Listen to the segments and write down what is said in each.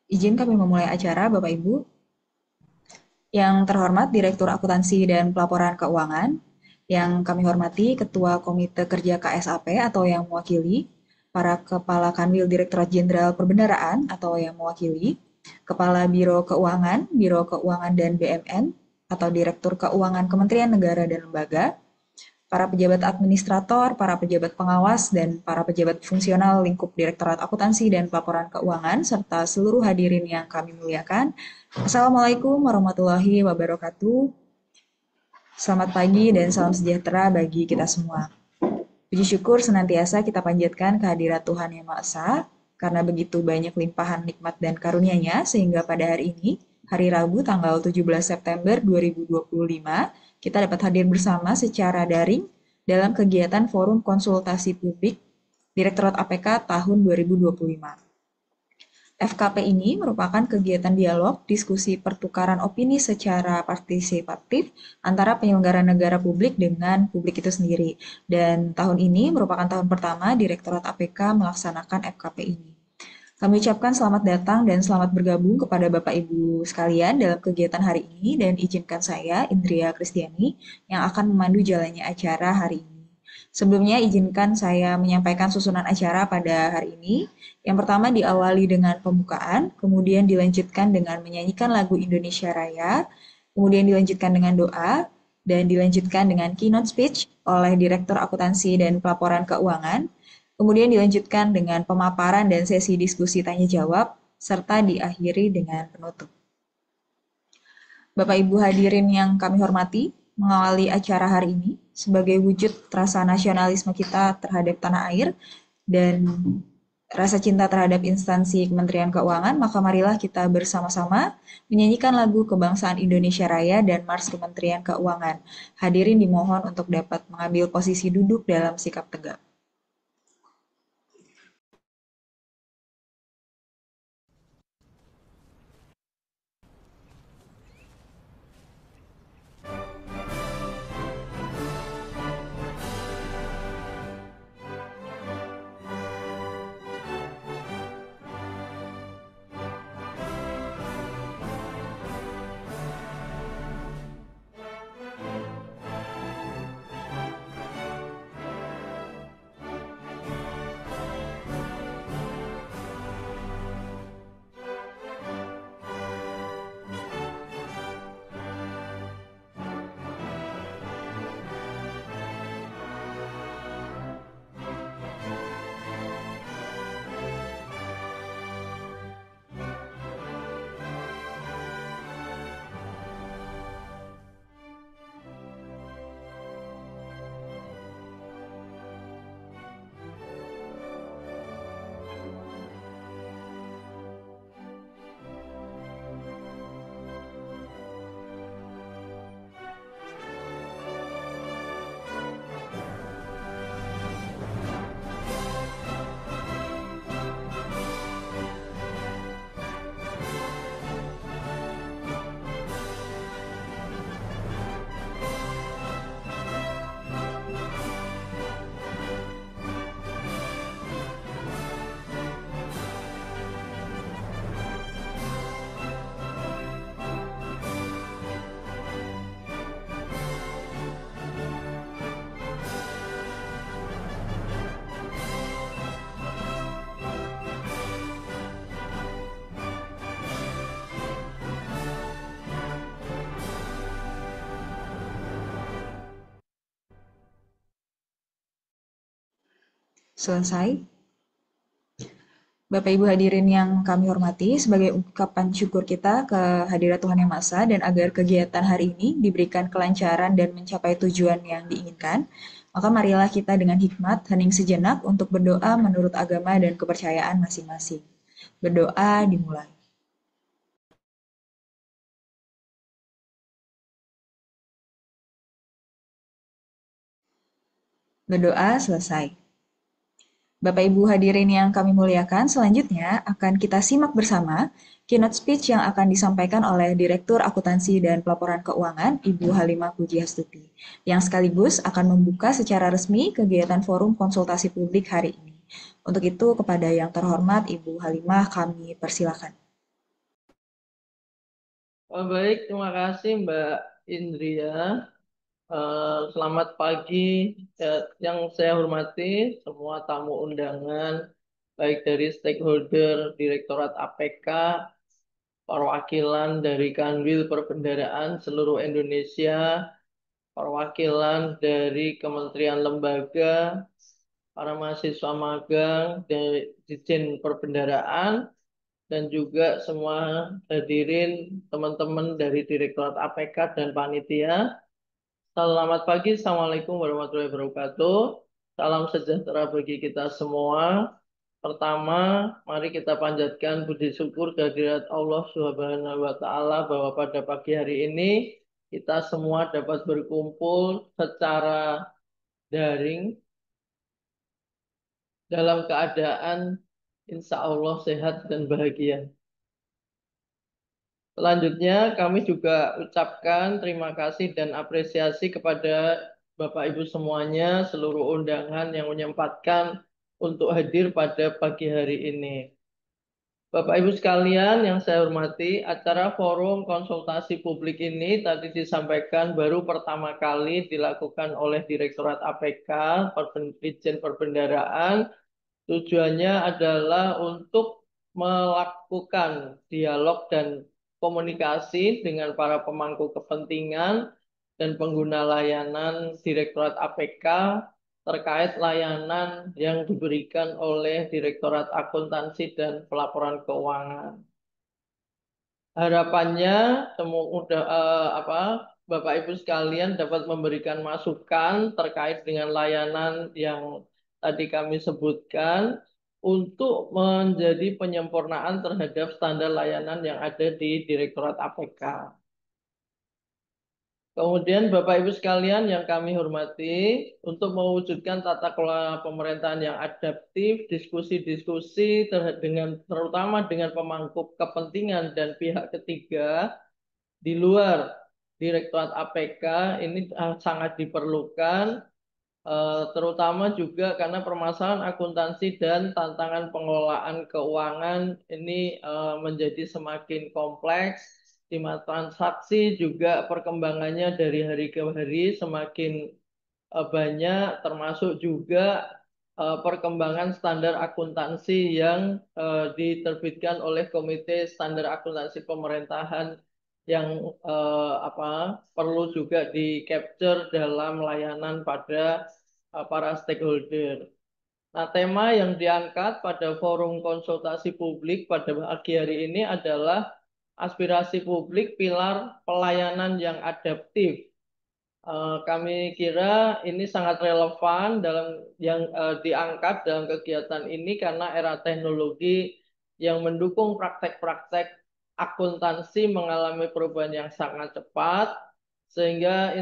Izin kami memulai acara, Bapak Ibu. Yang terhormat Direktur Akuntansi dan Pelaporan Keuangan, yang kami hormati Ketua Komite Kerja KSAP atau yang mewakili, para Kepala Kanwil Direktorat Jenderal Perbendaharaan atau yang mewakili, Kepala Biro Keuangan dan BMN atau Direktur Keuangan Kementerian Negara dan Lembaga, para pejabat administrator, para pejabat pengawas, dan para pejabat fungsional lingkup Direktorat Akuntansi dan Pelaporan Keuangan, serta seluruh hadirin yang kami muliakan. Assalamualaikum warahmatullahi wabarakatuh. Selamat pagi dan salam sejahtera bagi kita semua. Puji syukur senantiasa kita panjatkan kehadirat Tuhan Yang Maha Esa, karena begitu banyak limpahan nikmat dan karunia-Nya, sehingga pada hari ini, hari Rabu tanggal 17 September 2025, kita dapat hadir bersama secara daring dalam kegiatan Forum Konsultasi Publik Direktorat APK tahun 2025. FKP ini merupakan kegiatan dialog, diskusi pertukaran opini secara partisipatif antara penyelenggara negara publik dengan publik itu sendiri. Dan tahun ini merupakan tahun pertama Direktorat APK melaksanakan FKP ini. Kami ucapkan selamat datang dan selamat bergabung kepada Bapak Ibu sekalian dalam kegiatan hari ini, dan izinkan saya, Indria Kristiani, yang akan memandu jalannya acara hari ini. Sebelumnya izinkan saya menyampaikan susunan acara pada hari ini. Yang pertama diawali dengan pembukaan, kemudian dilanjutkan dengan menyanyikan lagu Indonesia Raya, kemudian dilanjutkan dengan doa, dan dilanjutkan dengan keynote speech oleh Direktur Akuntansi dan Pelaporan Keuangan. Kemudian dilanjutkan dengan pemaparan dan sesi diskusi tanya jawab, serta diakhiri dengan penutup. Bapak Ibu hadirin yang kami hormati, mengawali acara hari ini sebagai wujud rasa nasionalisme kita terhadap tanah air dan rasa cinta terhadap instansi Kementerian Keuangan, maka marilah kita bersama-sama menyanyikan lagu Kebangsaan Indonesia Raya dan Mars Kementerian Keuangan. Hadirin dimohon untuk dapat mengambil posisi duduk dalam sikap tegak. Selesai. Bapak Ibu hadirin yang kami hormati, sebagai ungkapan syukur kita kehadirat Tuhan Yang Maha Esa dan agar kegiatan hari ini diberikan kelancaran dan mencapai tujuan yang diinginkan, maka marilah kita dengan hikmat hening sejenak untuk berdoa menurut agama dan kepercayaan masing-masing. Berdoa dimulai. Berdoa selesai. Bapak Ibu hadirin yang kami muliakan, selanjutnya akan kita simak bersama keynote speech yang akan disampaikan oleh Direktur Akuntansi dan Pelaporan Keuangan, Ibu Halimah Pujiastuti, yang sekaligus akan membuka secara resmi kegiatan Forum Konsultasi Publik hari ini. Untuk itu, kepada yang terhormat Ibu Halimah, kami persilakan. Oh, baik, terima kasih Mbak Indria. Selamat pagi yang saya hormati semua tamu undangan, baik dari stakeholder Direktorat APK, perwakilan dari Kanwil Perbendaraan seluruh Indonesia, perwakilan dari kementerian lembaga, para mahasiswa magang, dari Ditjen Perbendaraan, dan juga semua hadirin teman-teman dari Direktorat APK dan panitia. Selamat pagi, Assalamualaikum warahmatullahi wabarakatuh. Salam sejahtera bagi kita semua. Pertama, mari kita panjatkan puji syukur kehadirat Allah Subhanahu wa Ta'ala bahwa pada pagi hari ini kita semua dapat berkumpul secara daring dalam keadaan insya Allah sehat dan bahagia. Selanjutnya, kami juga ucapkan terima kasih dan apresiasi kepada Bapak Ibu semuanya, seluruh undangan yang menyempatkan untuk hadir pada pagi hari ini. Bapak Ibu sekalian yang saya hormati, acara forum konsultasi publik ini tadi disampaikan baru pertama kali dilakukan oleh Direktorat APK, Ditjen Perbendaraan. Tujuannya adalah untuk melakukan dialog dan komunikasi dengan para pemangku kepentingan dan pengguna layanan Direktorat APK terkait layanan yang diberikan oleh Direktorat Akuntansi dan Pelaporan Keuangan. Harapannya semua Bapak Ibu sekalian dapat memberikan masukan terkait dengan layanan yang tadi kami sebutkan untuk menjadi penyempurnaan terhadap standar layanan yang ada di Direktorat APK. Kemudian Bapak Ibu sekalian yang kami hormati, untuk mewujudkan tata kelola pemerintahan yang adaptif, diskusi-diskusi terutama dengan pemangku kepentingan dan pihak ketiga di luar Direktorat APK ini sangat diperlukan, terutama juga karena permasalahan akuntansi dan tantangan pengelolaan keuangan ini menjadi semakin kompleks, di mana transaksi juga perkembangannya dari hari ke hari semakin banyak, termasuk juga perkembangan standar akuntansi yang diterbitkan oleh Komite Standar Akuntansi Pemerintahan yang perlu juga di-capture dalam layanan pada para stakeholder. Nah, tema yang diangkat pada forum konsultasi publik pada pagi hari ini adalah aspirasi publik pilar pelayanan yang adaptif. Kami kira ini sangat relevan dalam yang diangkat dalam kegiatan ini karena era teknologi yang mendukung praktek-praktek akuntansi mengalami perubahan yang sangat cepat, sehingga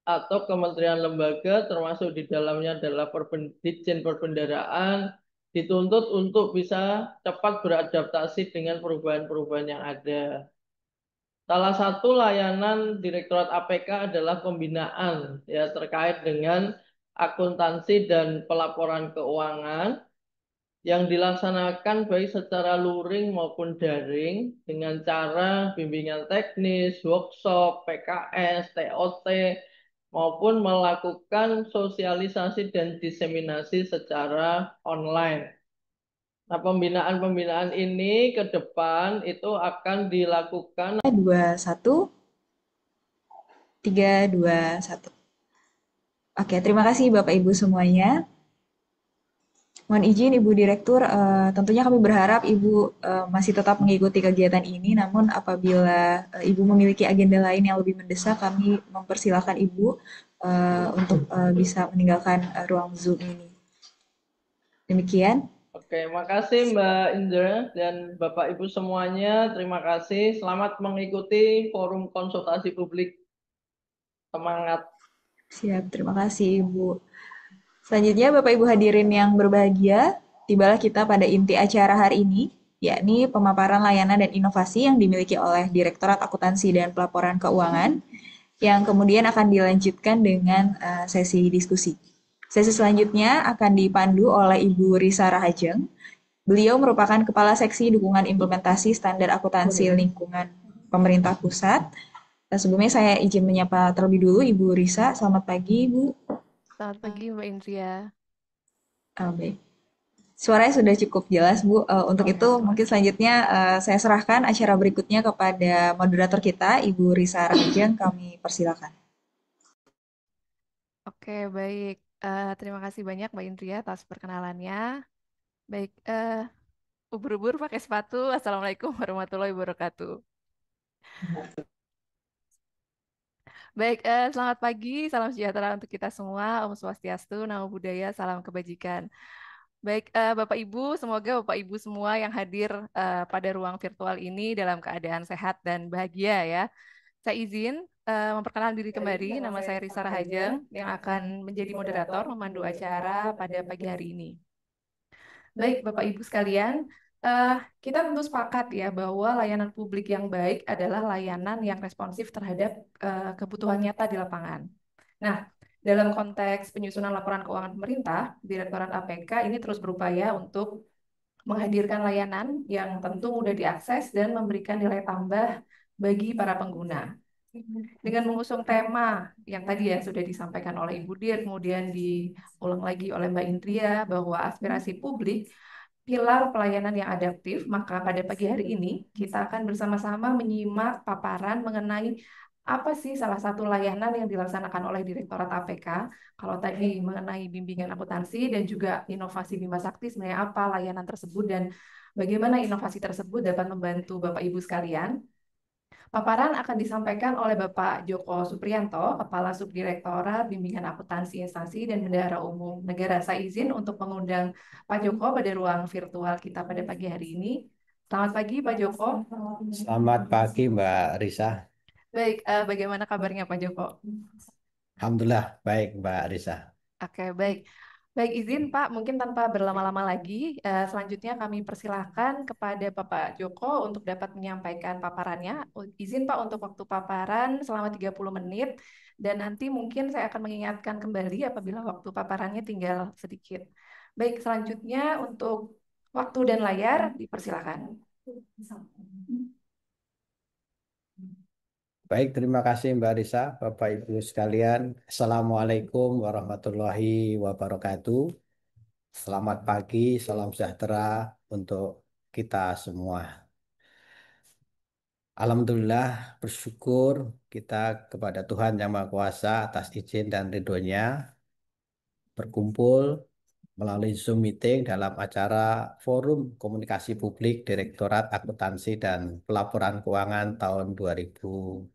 atau kementerian lembaga termasuk di dalamnya adalah Ditjen Perbendaraan dituntut untuk bisa cepat beradaptasi dengan perubahan-perubahan yang ada. Salah satu layanan Direktorat APK adalah pembinaan ya terkait dengan akuntansi dan pelaporan keuangan yang dilaksanakan baik secara luring maupun daring dengan cara bimbingan teknis, workshop, PKS, TOT maupun melakukan sosialisasi dan diseminasi secara online. Nah, pembinaan-pembinaan ini ke depan itu akan dilakukan. 2, 1, 3, 2, 1. Oke, terima kasih Bapak Ibu semuanya. Mohon izin Ibu Direktur, tentunya kami berharap Ibu masih tetap mengikuti kegiatan ini, namun apabila Ibu memiliki agenda lain yang lebih mendesak, kami mempersilahkan Ibu untuk bisa meninggalkan ruang Zoom ini. Demikian. Oke, makasih Mbak Indra dan Bapak Ibu semuanya. Terima kasih. Selamat mengikuti forum konsultasi publik. Semangat. Siap, terima kasih Ibu. Selanjutnya Bapak Ibu hadirin yang berbahagia, tibalah kita pada inti acara hari ini, yakni pemaparan layanan dan inovasi yang dimiliki oleh Direktorat Akuntansi dan Pelaporan Keuangan, yang kemudian akan dilanjutkan dengan sesi diskusi. Sesi selanjutnya akan dipandu oleh Ibu Risa Rahajeng. Beliau merupakan Kepala Seksi Dukungan Implementasi Standar Akuntansi Lingkungan pemerintah pusat. Sebelumnya saya izin menyapa terlebih dulu Ibu Risa. Selamat pagi, Ibu. Selamat pagi Mbak Indria. Baik. Suaranya sudah cukup jelas, Bu. Untuk itu, mungkin selanjutnya saya serahkan acara berikutnya kepada moderator kita, Ibu Risa Rahajeng. Kami persilakan. Oke, baik. Terima kasih banyak Mbak Indria atas perkenalannya. Baik, ubur-ubur pakai sepatu. Assalamualaikum warahmatullahi wabarakatuh. Baik, selamat pagi, salam sejahtera untuk kita semua. Om Swastiastu, Namo Buddhaya, salam kebajikan. Baik, Bapak Ibu, semoga Bapak Ibu semua yang hadir pada ruang virtual ini dalam keadaan sehat dan bahagia ya. Saya izin memperkenalkan diri kembali. Nama saya Risa Rahajeng yang akan menjadi moderator memandu acara pada pagi hari ini. Baik, Bapak Ibu sekalian, eh, kita tentu sepakat ya bahwa layanan publik yang baik adalah layanan yang responsif terhadap kebutuhan nyata di lapangan. Nah, dalam konteks penyusunan laporan keuangan pemerintah, Direktorat APK ini terus berupaya untuk menghadirkan layanan yang tentu mudah diakses dan memberikan nilai tambah bagi para pengguna. Dengan mengusung tema yang tadi ya sudah disampaikan oleh Ibu Dir, kemudian diulang lagi oleh Mbak Indria bahwa aspirasi publik pilar pelayanan yang adaptif, maka pada pagi hari ini kita akan bersama-sama menyimak paparan mengenai apa sih salah satu layanan yang dilaksanakan oleh Direktorat APK. Kalau tadi mengenai bimbingan akuntansi dan juga inovasi Bima Sakti, sebenarnya apa layanan tersebut dan bagaimana inovasi tersebut dapat membantu Bapak Ibu sekalian. Paparan akan disampaikan oleh Bapak Joko Supriyanto, Kepala Subdirektorat Bimbingan Akuntansi Instansi dan Bendahara Umum Negara. Saya izin untuk mengundang Pak Joko pada ruang virtual kita pada pagi hari ini. Selamat pagi Pak Joko. Selamat pagi Mbak Risa. Baik, bagaimana kabarnya Pak Joko? Alhamdulillah baik Mbak Risa. Oke, baik. Baik, izin Pak, mungkin tanpa berlama-lama lagi, selanjutnya kami persilahkan kepada Bapak Joko untuk dapat menyampaikan paparannya. Izin Pak untuk waktu paparan selama 30 menit, dan nanti mungkin saya akan mengingatkan kembali apabila waktu paparannya tinggal sedikit. Baik, selanjutnya untuk waktu dan layar, dipersilakan. Baik, terima kasih Mbak Risa, Bapak Ibu sekalian. Assalamualaikum warahmatullahi wabarakatuh. Selamat pagi, salam sejahtera untuk kita semua. Alhamdulillah bersyukur kita kepada Tuhan Yang Maha Kuasa atas izin dan ridhonya berkumpul melalui Zoom meeting dalam acara Forum Komunikasi Publik Direktorat Akuntansi dan Pelaporan Keuangan tahun 2025.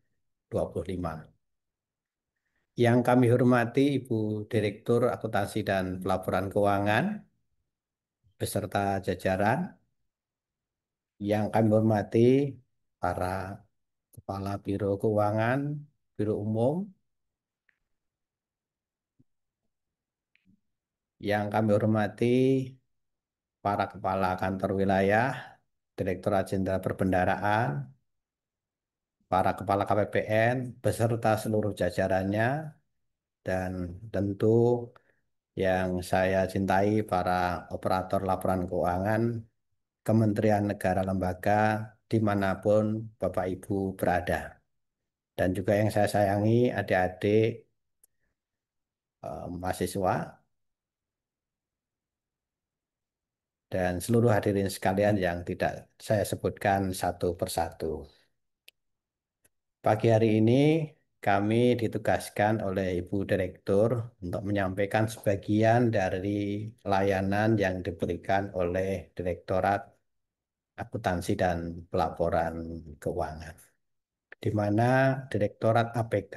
Yang kami hormati Ibu Direktur Akuntansi dan Pelaporan Keuangan beserta jajaran, yang kami hormati para Kepala Biro Keuangan, Biro Umum, yang kami hormati para Kepala Kantor Wilayah, Direktorat Jenderal Perbendaharaan, para Kepala KPPN, beserta seluruh jajarannya, dan tentu yang saya cintai para operator laporan keuangan, Kementerian Negara Lembaga, dimanapun Bapak Ibu berada. Dan juga yang saya sayangi adik-adik mahasiswa dan seluruh hadirin sekalian yang tidak saya sebutkan satu persatu. Pagi hari ini kami ditugaskan oleh Ibu Direktur untuk menyampaikan sebagian dari layanan yang diberikan oleh Direktorat Akuntansi dan Pelaporan Keuangan, di mana Direktorat APK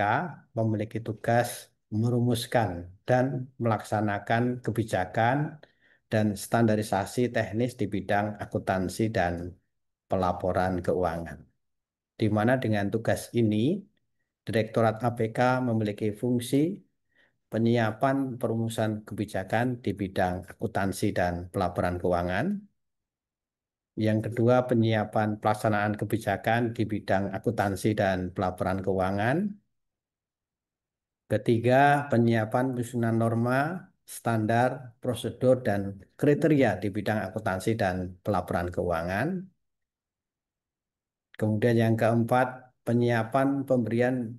memiliki tugas merumuskan dan melaksanakan kebijakan dan standarisasi teknis di bidang akuntansi dan pelaporan keuangan. Di mana dengan tugas ini, Direktorat APK memiliki fungsi penyiapan perumusan kebijakan di bidang akuntansi dan pelaporan keuangan. Yang kedua, penyiapan pelaksanaan kebijakan di bidang akuntansi dan pelaporan keuangan. Ketiga, penyiapan penyusunan norma, standar, prosedur, dan kriteria di bidang akuntansi dan pelaporan keuangan. Kemudian yang keempat, penyiapan pemberian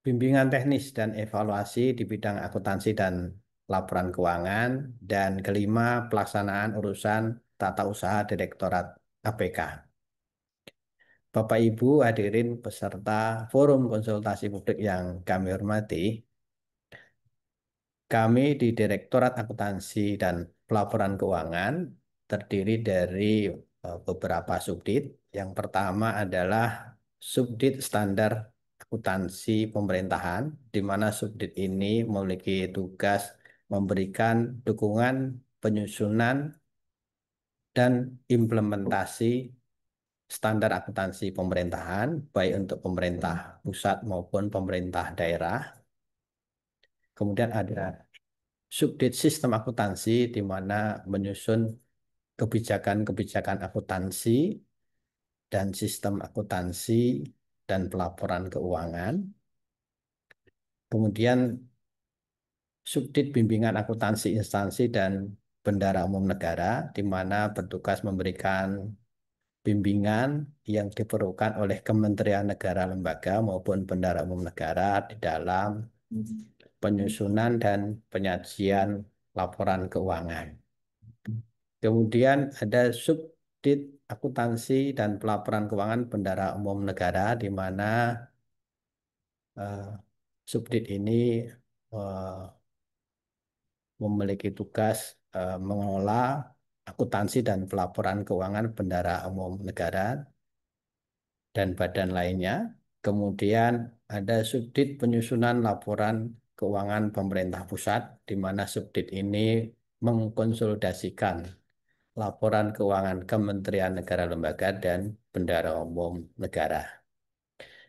bimbingan teknis dan evaluasi di bidang akuntansi dan laporan keuangan. Dan kelima, pelaksanaan urusan tata usaha Direktorat APK. Bapak Ibu hadirin peserta forum konsultasi publik yang kami hormati, kami di Direktorat Akuntansi dan Pelaporan Keuangan terdiri dari beberapa subdit. Yang pertama adalah subdit standar akuntansi pemerintahan, di mana subdit ini memiliki tugas memberikan dukungan penyusunan dan implementasi standar akuntansi pemerintahan, baik untuk pemerintah pusat maupun pemerintah daerah. Kemudian ada subdit sistem akuntansi, di mana menyusun kebijakan-kebijakan akuntansi dan sistem akuntansi dan pelaporan keuangan. Kemudian subdit bimbingan akuntansi instansi dan bendahara umum negara, di mana bertugas memberikan bimbingan yang diperlukan oleh Kementerian Negara Lembaga maupun Bendahara Umum Negara di dalam penyusunan dan penyajian laporan keuangan. Kemudian ada subdit akuntansi dan pelaporan keuangan Bendahara Umum Negara, di mana eh, subdit ini eh, memiliki tugas mengelola akuntansi dan pelaporan keuangan Bendahara Umum Negara dan badan lainnya. Kemudian ada subdit penyusunan laporan keuangan pemerintah pusat, di mana subdit ini mengkonsolidasikan laporan keuangan Kementerian Negara Lembaga dan Bendahara Umum Negara.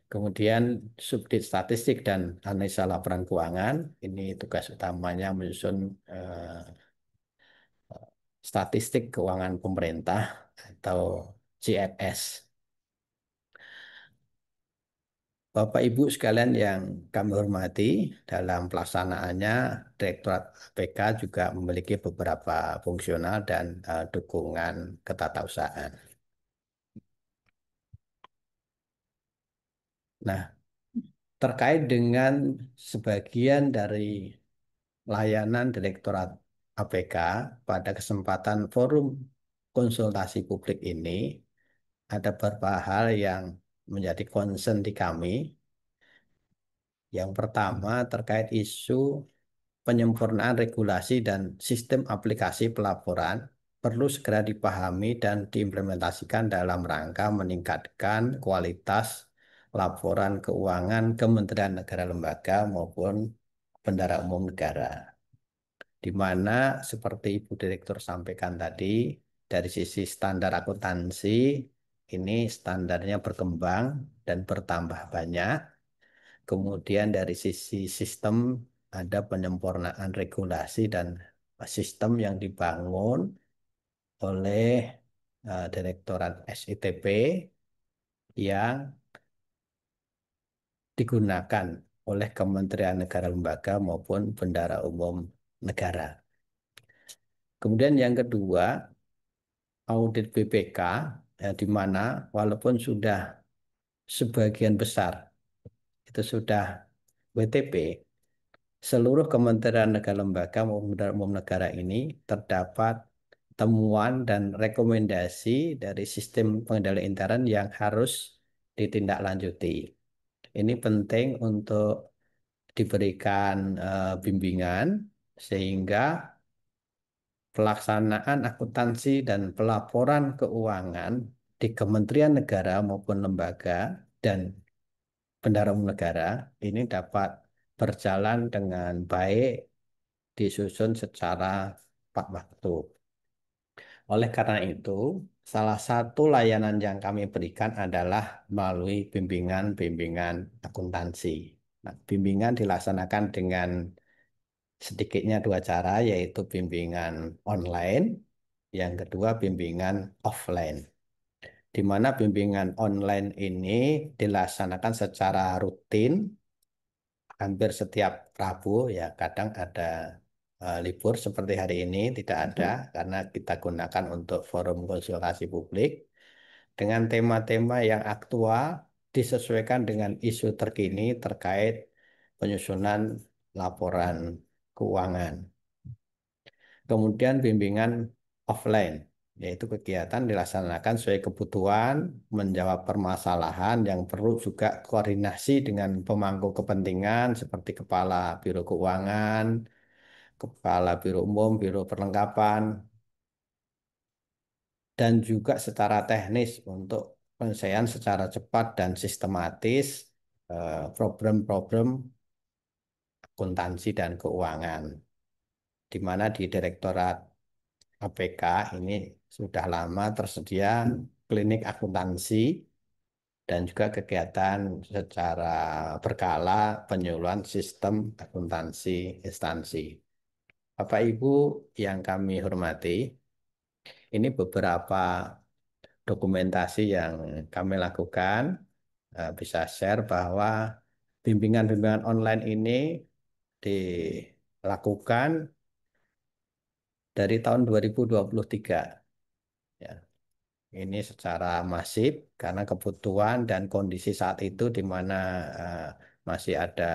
Kemudian subdit statistik dan analisa laporan keuangan, ini tugas utamanya menyusun statistik keuangan pemerintah atau CFS. Bapak Ibu sekalian yang kami hormati, dalam pelaksanaannya Direktorat APK juga memiliki beberapa fungsional dan dukungan ketatausahaan. Nah, terkait dengan sebagian dari layanan Direktorat APK pada kesempatan forum konsultasi publik ini, ada beberapa hal yang menjadi concern di kami. Yang pertama terkait isu penyempurnaan regulasi dan sistem aplikasi pelaporan perlu segera dipahami dan diimplementasikan dalam rangka meningkatkan kualitas laporan keuangan Kementerian Negara Lembaga maupun Bendahara Umum Negara. Di mana seperti Ibu Direktur sampaikan tadi, dari sisi standar akuntansi, ini standarnya berkembang dan bertambah banyak. Kemudian dari sisi sistem ada penyempurnaan regulasi dan sistem yang dibangun oleh Direktorat SITP yang digunakan oleh Kementerian Negara Lembaga maupun Bendahara Umum Negara. Kemudian yang kedua, audit BPK, di mana walaupun sudah sebagian besar itu sudah WTP, seluruh kementerian negara lembaga maupun umum negara ini terdapat temuan dan rekomendasi dari sistem pengendalian intern yang harus ditindaklanjuti. Ini penting untuk diberikan bimbingan sehingga pelaksanaan akuntansi dan pelaporan keuangan di kementerian negara maupun lembaga dan bendahara umum negara ini dapat berjalan dengan baik, disusun secara tepat waktu. Oleh karena itu, salah satu layanan yang kami berikan adalah melalui bimbingan-bimbingan akuntansi. Nah, bimbingan dilaksanakan dengan sedikitnya dua cara, yaitu bimbingan online, yang kedua bimbingan offline. Di mana bimbingan online ini dilaksanakan secara rutin hampir setiap Rabu, ya kadang ada libur seperti hari ini tidak ada karena kita gunakan untuk forum konsultasi publik. dengan tema-tema yang aktual disesuaikan dengan isu terkini terkait penyusunan laporan keuangan. Kemudian bimbingan offline, yaitu kegiatan dilaksanakan sesuai kebutuhan, menjawab permasalahan yang perlu juga koordinasi dengan pemangku kepentingan seperti Kepala Biro Keuangan, Kepala Biro Umum, Biro Perlengkapan, dan juga secara teknis untuk penyelesaian secara cepat dan sistematis problem-problem akuntansi dan keuangan, di mana di Direktorat APK ini sudah lama tersedia klinik akuntansi dan juga kegiatan secara berkala penyuluhan sistem akuntansi instansi. Bapak Ibu yang kami hormati, ini beberapa dokumentasi yang kami lakukan. Bisa share bahwa bimbingan-bimbingan online ini dilakukan dari tahun 2023. Ya, ini secara masif karena kebutuhan dan kondisi saat itu di mana eh, masih ada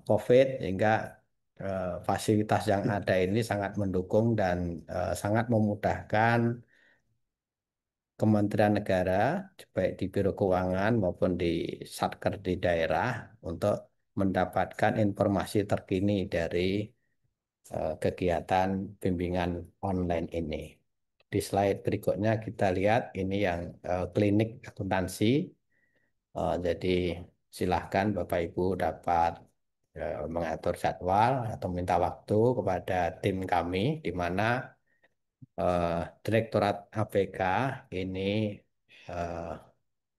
COVID, sehingga fasilitas yang ada ini sangat mendukung dan sangat memudahkan Kementerian Negara, baik di Biro Keuangan maupun di Satker di daerah, untuk mendapatkan informasi terkini dari kegiatan bimbingan online ini. Di slide berikutnya kita lihat ini yang klinik akuntansi. Jadi silahkan Bapak Ibu dapat mengatur jadwal atau minta waktu kepada tim kami, di mana eh, Direktorat APK ini eh,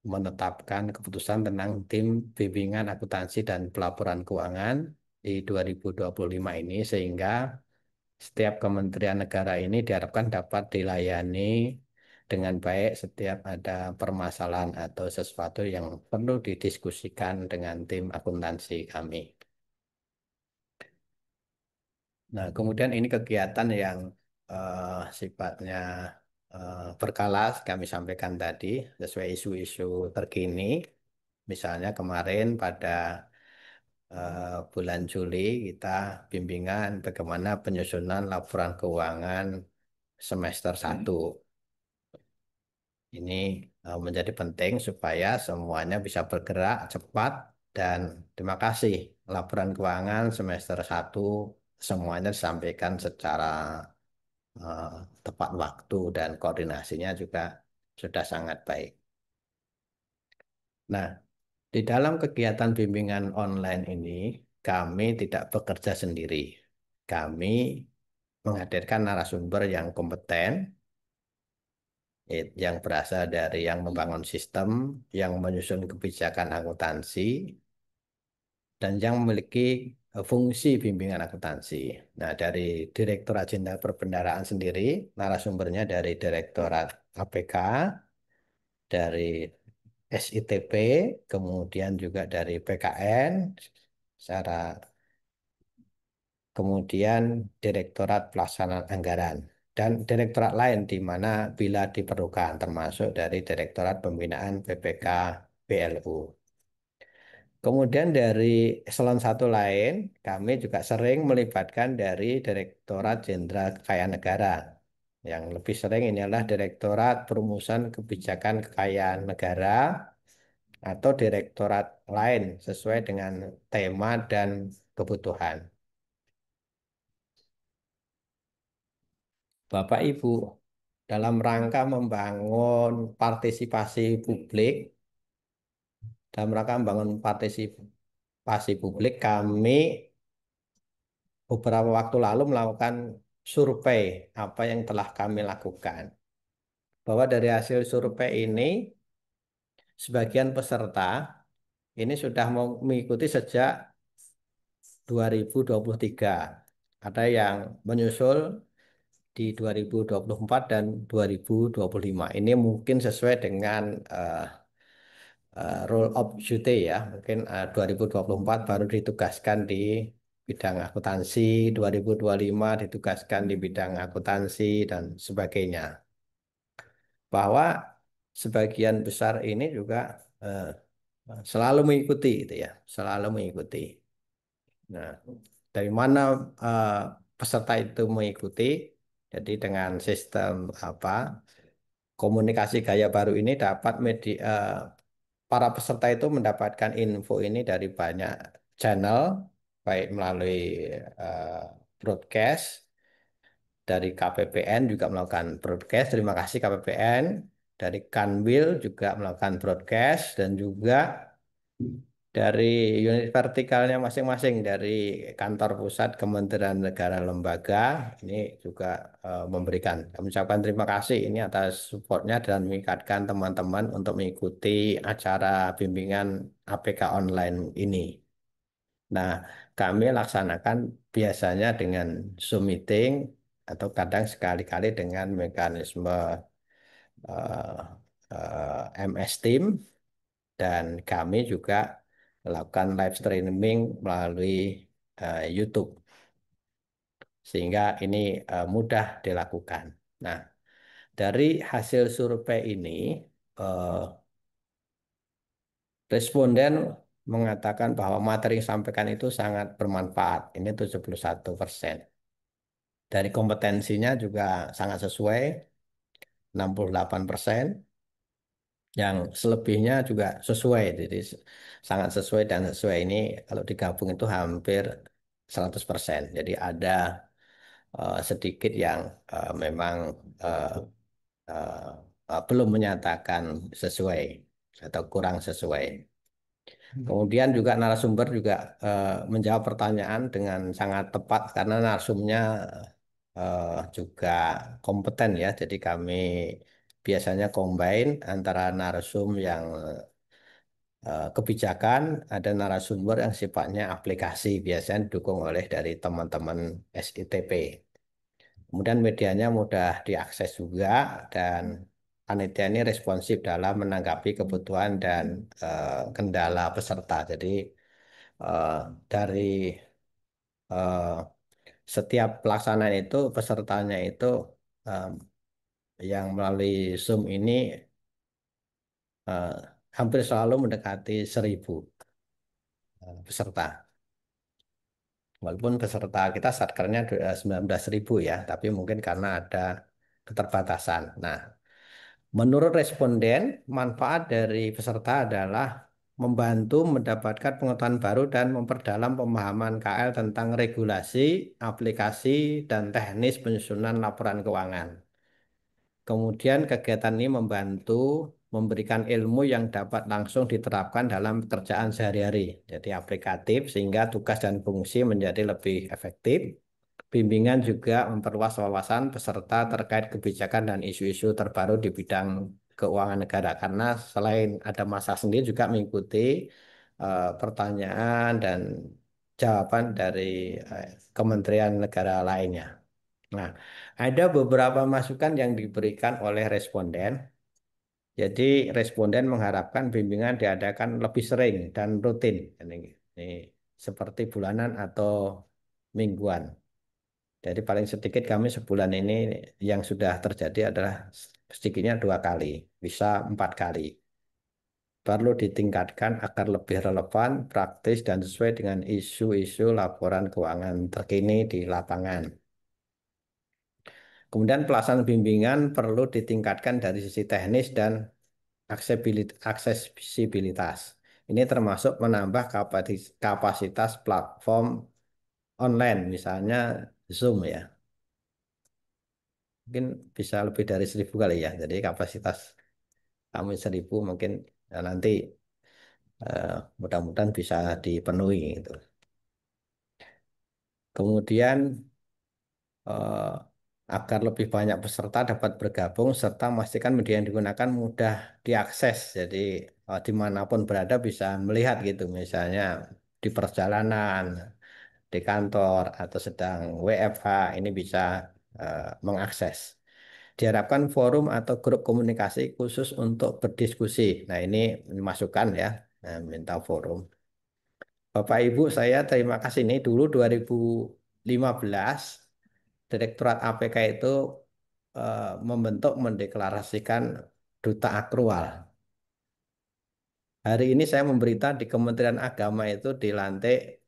menetapkan keputusan tentang tim bimbingan akuntansi dan pelaporan keuangan di 2025 ini, sehingga setiap kementerian negara ini diharapkan dapat dilayani dengan baik setiap ada permasalahan atau sesuatu yang perlu didiskusikan dengan tim akuntansi kami. Nah, kemudian ini kegiatan yang sifatnya berkala kami sampaikan tadi sesuai isu-isu terkini. Misalnya kemarin pada bulan Juli kita bimbingan bagaimana penyusunan laporan keuangan semester 1. Ini menjadi penting supaya semuanya bisa bergerak cepat, dan terima kasih laporan keuangan semester 1 semuanya disampaikan secara eh, tepat waktu dan koordinasinya juga sudah sangat baik. Nah, di dalam kegiatan bimbingan online ini kami tidak bekerja sendiri. Kami menghadirkan narasumber yang kompeten, yang berasal dari yang membangun sistem, yang menyusun kebijakan akuntansi, dan yang memiliki fungsi bimbingan akuntansi. Nah, dari Direktorat Jenderal Perbendaharaan sendiri, narasumbernya dari Direktorat APK, dari SITP, kemudian juga dari PKN, secara kemudian Direktorat Pelaksanaan Anggaran, dan direktorat lain di mana bila diperlukan, termasuk dari Direktorat Pembinaan PPK BLU. Kemudian dari eselon 1 lain, kami juga sering melibatkan dari Direktorat Jenderal Kekayaan Negara. Yang lebih sering ini adalah Direktorat Perumusan Kebijakan Kekayaan Negara atau direktorat lain sesuai dengan tema dan kebutuhan. Bapak Ibu, dalam rangka membangun partisipasi publik, kami beberapa waktu lalu melakukan survei apa yang telah kami lakukan. Bahwa dari hasil survei ini, sebagian peserta ini sudah mengikuti sejak 2023. Ada yang menyusul di 2024 dan 2025. Ini mungkin sesuai dengan role of duty ya. Mungkin 2024 baru ditugaskan di bidang akuntansi, 2025 ditugaskan di bidang akuntansi dan sebagainya. Bahwa sebagian besar ini juga eh, selalu mengikuti gitu ya, selalu mengikuti. Nah, dari mana eh, peserta itu mengikuti? Jadi dengan sistem apa komunikasi gaya baru ini dapat para peserta itu mendapatkan info ini dari banyak channel, baik melalui eh, broadcast dari KPPN juga melakukan broadcast. Terima kasih KPPN. Dari Kanwil juga melakukan broadcast dan juga dari unit vertikalnya masing-masing dari kantor pusat, kementerian negara, lembaga ini juga memberikan. Kami ucapkan terima kasih ini atas supportnya dan mengingatkan teman-teman untuk mengikuti acara bimbingan APK online ini. Nah, kami laksanakan biasanya dengan Zoom meeting atau kadang sekali-kali dengan mekanisme eh, MS Team dan kami juga melakukan live streaming melalui YouTube sehingga ini mudah dilakukan. Nah, dari hasil survei ini eh, responden mengatakan bahwa materi yang disampaikan itu sangat bermanfaat. Ini 71%. Dari kompetensinya juga sangat sesuai, 68%. Yang selebihnya juga sesuai. Jadi sangat sesuai dan sesuai ini kalau digabung itu hampir 100%. Jadi ada sedikit yang memang eh, eh, belum menyatakan sesuai atau kurang sesuai. Kemudian juga narasumber juga menjawab pertanyaan dengan sangat tepat karena narasumnya juga kompeten ya. Jadi kami biasanya combine antara narsum yang kebijakan, ada narasumber yang sifatnya aplikasi, biasanya didukung oleh dari teman-teman SITP. Kemudian medianya mudah diakses juga dan panitia ini responsif dalam menanggapi kebutuhan dan kendala peserta. Jadi eh, dari eh, setiap pelaksanaan itu pesertanya itu eh, yang melalui Zoom ini eh, hampir selalu mendekati 1.000 peserta. Walaupun peserta kita satkernya 19.000 ya, tapi mungkin karena ada keterbatasan. Nah, menurut responden, manfaat dari peserta adalah membantu mendapatkan pengetahuan baru dan memperdalam pemahaman KL tentang regulasi, aplikasi, dan teknis penyusunan laporan keuangan. Kemudian kegiatan ini membantu memberikan ilmu yang dapat langsung diterapkan dalam pekerjaan sehari-hari. Jadi aplikatif sehingga tugas dan fungsi menjadi lebih efektif. Bimbingan juga memperluas wawasan peserta terkait kebijakan dan isu-isu terbaru di bidang keuangan negara. Karena selain ada masa sendiri juga mengikuti pertanyaan dan jawaban dari kementerian negara lainnya. Nah, ada beberapa masukan yang diberikan oleh responden. Jadi, responden mengharapkan bimbingan diadakan lebih sering dan rutin. Ini seperti bulanan atau mingguan. Jadi, paling sedikit kami sebulan ini yang sudah terjadi adalah sedikitnya 2 kali, bisa 4 kali. Perlu ditingkatkan agar lebih relevan, praktis, dan sesuai dengan isu-isu laporan keuangan terkini di lapangan. Kemudian pelaksanaan bimbingan perlu ditingkatkan dari sisi teknis dan aksesibilitas. Ini termasuk menambah kapasitas platform online, misalnya Zoom ya. Mungkin bisa lebih dari 1.000 kali ya. Jadi kapasitas kami 1.000 mungkin nanti eh, mudah-mudahan bisa dipenuhi gitu. Kemudian eh, agar lebih banyak peserta dapat bergabung serta memastikan media yang digunakan mudah diakses. Jadi dimanapun berada bisa melihat gitu, misalnya di perjalanan, di kantor atau sedang WFH ini bisa mengakses. Diharapkan forum atau grup komunikasi khusus untuk berdiskusi. Nah ini masukan ya, minta forum. Bapak Ibu, saya terima kasih ini dulu 2015 Direktorat APK itu membentuk mendeklarasikan duta akrual. Hari ini saya memberita di Kementerian Agama itu dilantik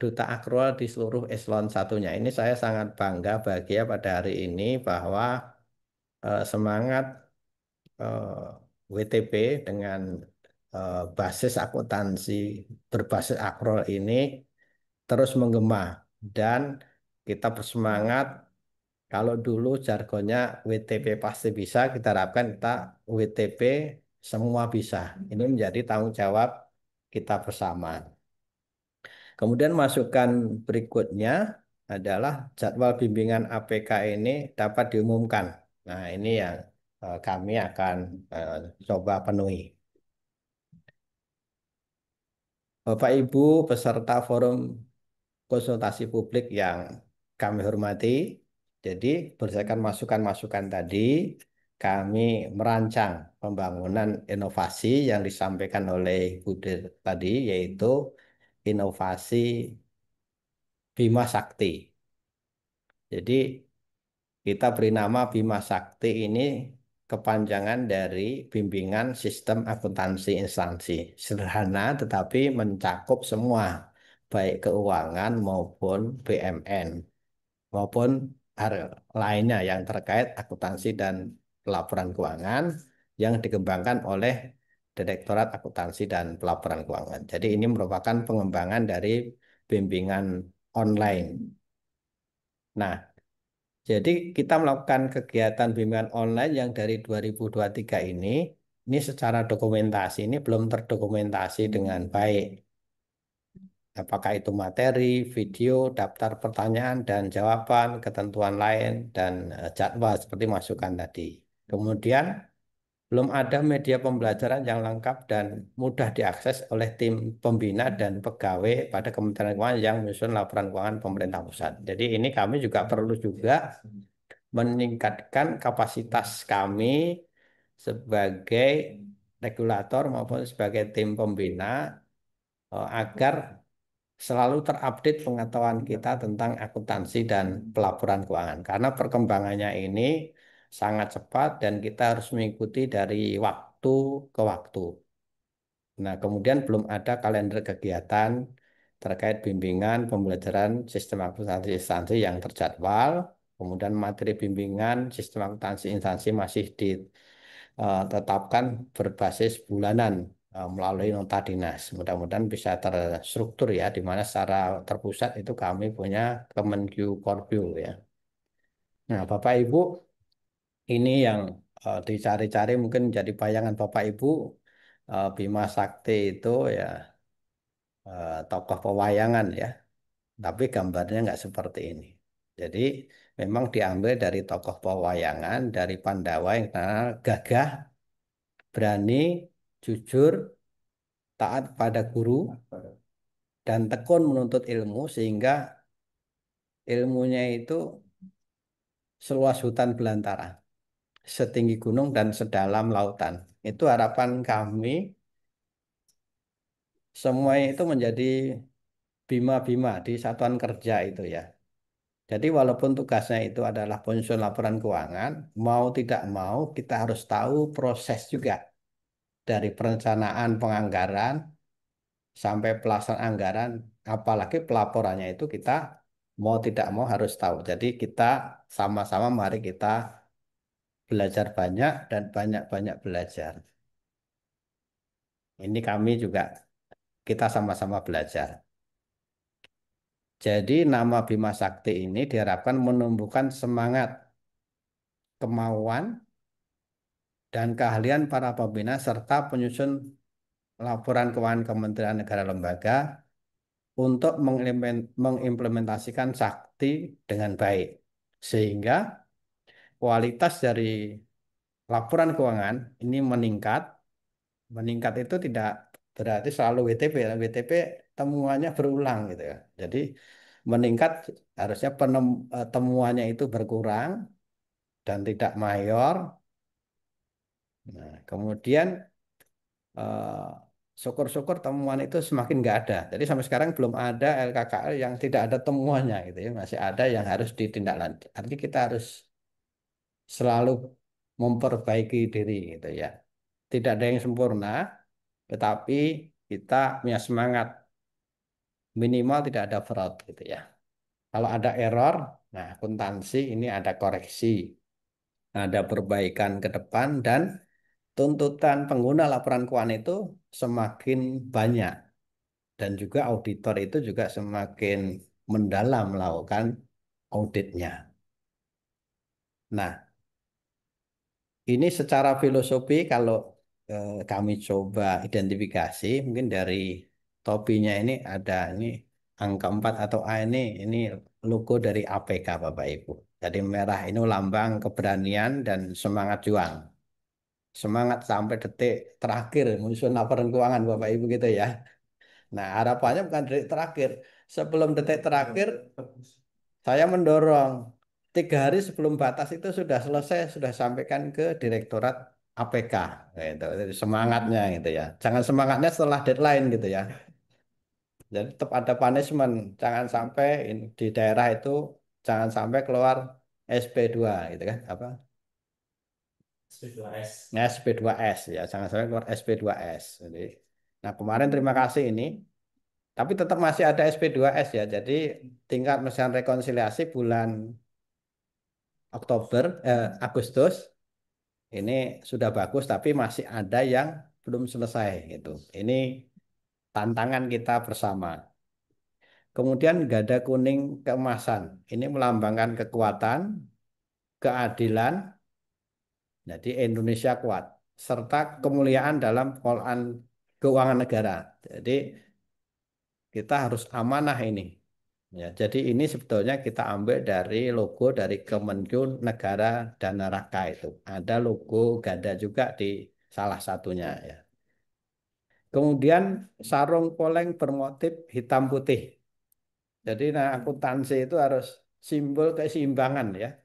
duta akrual di seluruh eselon satunya. Ini saya sangat bangga bahagia pada hari ini bahwa semangat WTP dengan basis akuntansi berbasis akrual ini terus menggema dan kita bersemangat. Kalau dulu jargonnya WTP pasti bisa, kita harapkan kita WTP semua bisa. Ini menjadi tanggung jawab kita bersama. Kemudian masukan berikutnya adalah jadwal bimbingan APK ini dapat diumumkan. Nah, ini yang kami akan coba penuhi. Bapak Ibu peserta forum konsultasi publik yang kami hormati, jadi berdasarkan masukan-masukan tadi, kami merancang pembangunan inovasi yang disampaikan oleh Bude tadi, yaitu inovasi Bima Sakti. Jadi kita beri nama Bima Sakti ini kepanjangan dari bimbingan sistem akuntansi instansi. Sederhana tetapi mencakup semua, baik keuangan maupun BMN, maupun hal lainnya yang terkait akuntansi dan pelaporan keuangan yang dikembangkan oleh Direktorat Akuntansi dan Pelaporan Keuangan. Jadi ini merupakan pengembangan dari bimbingan online. Nah, jadi kita melakukan kegiatan bimbingan online yang dari 2023 ini secara dokumentasi ini belum terdokumentasi dengan baik. Apakah itu materi, video, daftar pertanyaan dan jawaban, ketentuan lain, dan jadwal seperti masukan tadi. Kemudian belum ada media pembelajaran yang lengkap dan mudah diakses oleh tim pembina dan pegawai pada Kementerian Keuangan yang menyusun laporan keuangan pemerintah pusat. Jadi ini kami juga perlu juga meningkatkan kapasitas kami sebagai regulator maupun sebagai tim pembina agar selalu terupdate pengetahuan kita tentang akuntansi dan pelaporan keuangan. Karena perkembangannya ini sangat cepat dan kita harus mengikuti dari waktu ke waktu. Nah, kemudian belum ada kalender kegiatan terkait bimbingan pembelajaran sistem akuntansi instansi yang terjadwal. Kemudian materi bimbingan sistem akuntansi instansi masih ditetapkan berbasis bulanan melalui nota dinas. Mudah-mudahan bisa terstruktur ya, di mana secara terpusat itu kami punya Kemenkyu Korbio ya. Nah, Bapak Ibu, ini yang dicari-cari mungkin jadi bayangan Bapak Ibu. Bima Sakti itu ya tokoh pewayangan ya, tapi gambarnya nggak seperti ini. Jadi memang diambil dari tokoh pewayangan dari Pandawa yang gagah, berani, jujur, taat pada guru, dan tekun menuntut ilmu sehingga ilmunya itu seluas hutan belantara, setinggi gunung dan sedalam lautan. Itu harapan kami semuanya itu menjadi bima-bima di satuan kerja itu ya. Jadi walaupun tugasnya itu adalah penyusun laporan keuangan, mau tidak mau kita harus tahu proses juga dari perencanaan penganggaran sampai pelaksanaan anggaran, apalagi pelaporannya itu kita mau tidak mau harus tahu. Jadi kita sama-sama mari kita belajar banyak dan banyak-banyak belajar. Ini kami juga kita sama-sama belajar. Jadi nama Bima Sakti ini diharapkan menumbuhkan semangat, kemauan, dan keahlian para pembina serta penyusun laporan keuangan Kementerian Negara Lembaga untuk mengimplementasikan sakti dengan baik. Sehingga kualitas dari laporan keuangan ini meningkat. Meningkat itu tidak berarti selalu WTP. WTP temuannya berulang gitu ya. Jadi meningkat harusnya temuannya itu berkurang dan tidak mayor. Nah, kemudian eh, syukur-syukur temuan itu semakin nggak ada. Jadi sampai sekarang belum ada LKKL yang tidak ada temuannya gitu ya. Masih ada yang harus ditindaklanjuti. Artinya kita harus selalu memperbaiki diri gitu ya. Tidak ada yang sempurna, tetapi kita punya semangat minimal tidak ada fraud gitu ya. Kalau ada error, nah akuntansi ini ada koreksi, ada perbaikan ke depan dan tuntutan pengguna laporan keuangan itu semakin banyak dan juga auditor itu juga semakin mendalam melakukan auditnya. Nah, ini secara filosofi kalau kami coba identifikasi mungkin dari topinya ini ada ini angka 4 atau A ini logo dari APK Bapak Ibu. Jadi merah ini lambang keberanian dan semangat juang. Semangat sampai detik terakhir menyusun laporan keuangan Bapak Ibu gitu ya. Nah, harapannya bukan detik terakhir. Sebelum detik terakhir saya mendorong 3 hari sebelum batas itu sudah selesai, sudah sampaikan ke Direktorat APK, gitu. Jadi semangatnya gitu ya. Jangan semangatnya setelah deadline gitu ya. Jadi tetap ada punishment. Jangan sampai di daerah itu jangan sampai keluar SP2 gitu kan, apa? SP2S. SP2S ya, jangan sampai keluar SP2S. Jadi, nah kemarin terima kasih ini, tapi tetap masih ada SP2S ya. Jadi tingkat misalnya rekonsiliasi bulan Agustus ini sudah bagus tapi masih ada yang belum selesai gitu. Ini tantangan kita bersama. Kemudian gada kuning keemasan. Ini melambangkan kekuatan, keadilan, jadi Indonesia kuat serta kemuliaan dalam pengelolaan keuangan negara. Jadi kita harus amanah ini. Ya, jadi ini sebetulnya kita ambil dari logo dari Kemenku Negara dan Neraka itu. Ada logo gada juga di salah satunya ya. Kemudian sarung poleng bermotif hitam putih. Jadi nah akuntansi itu harus simbol keseimbangan ya.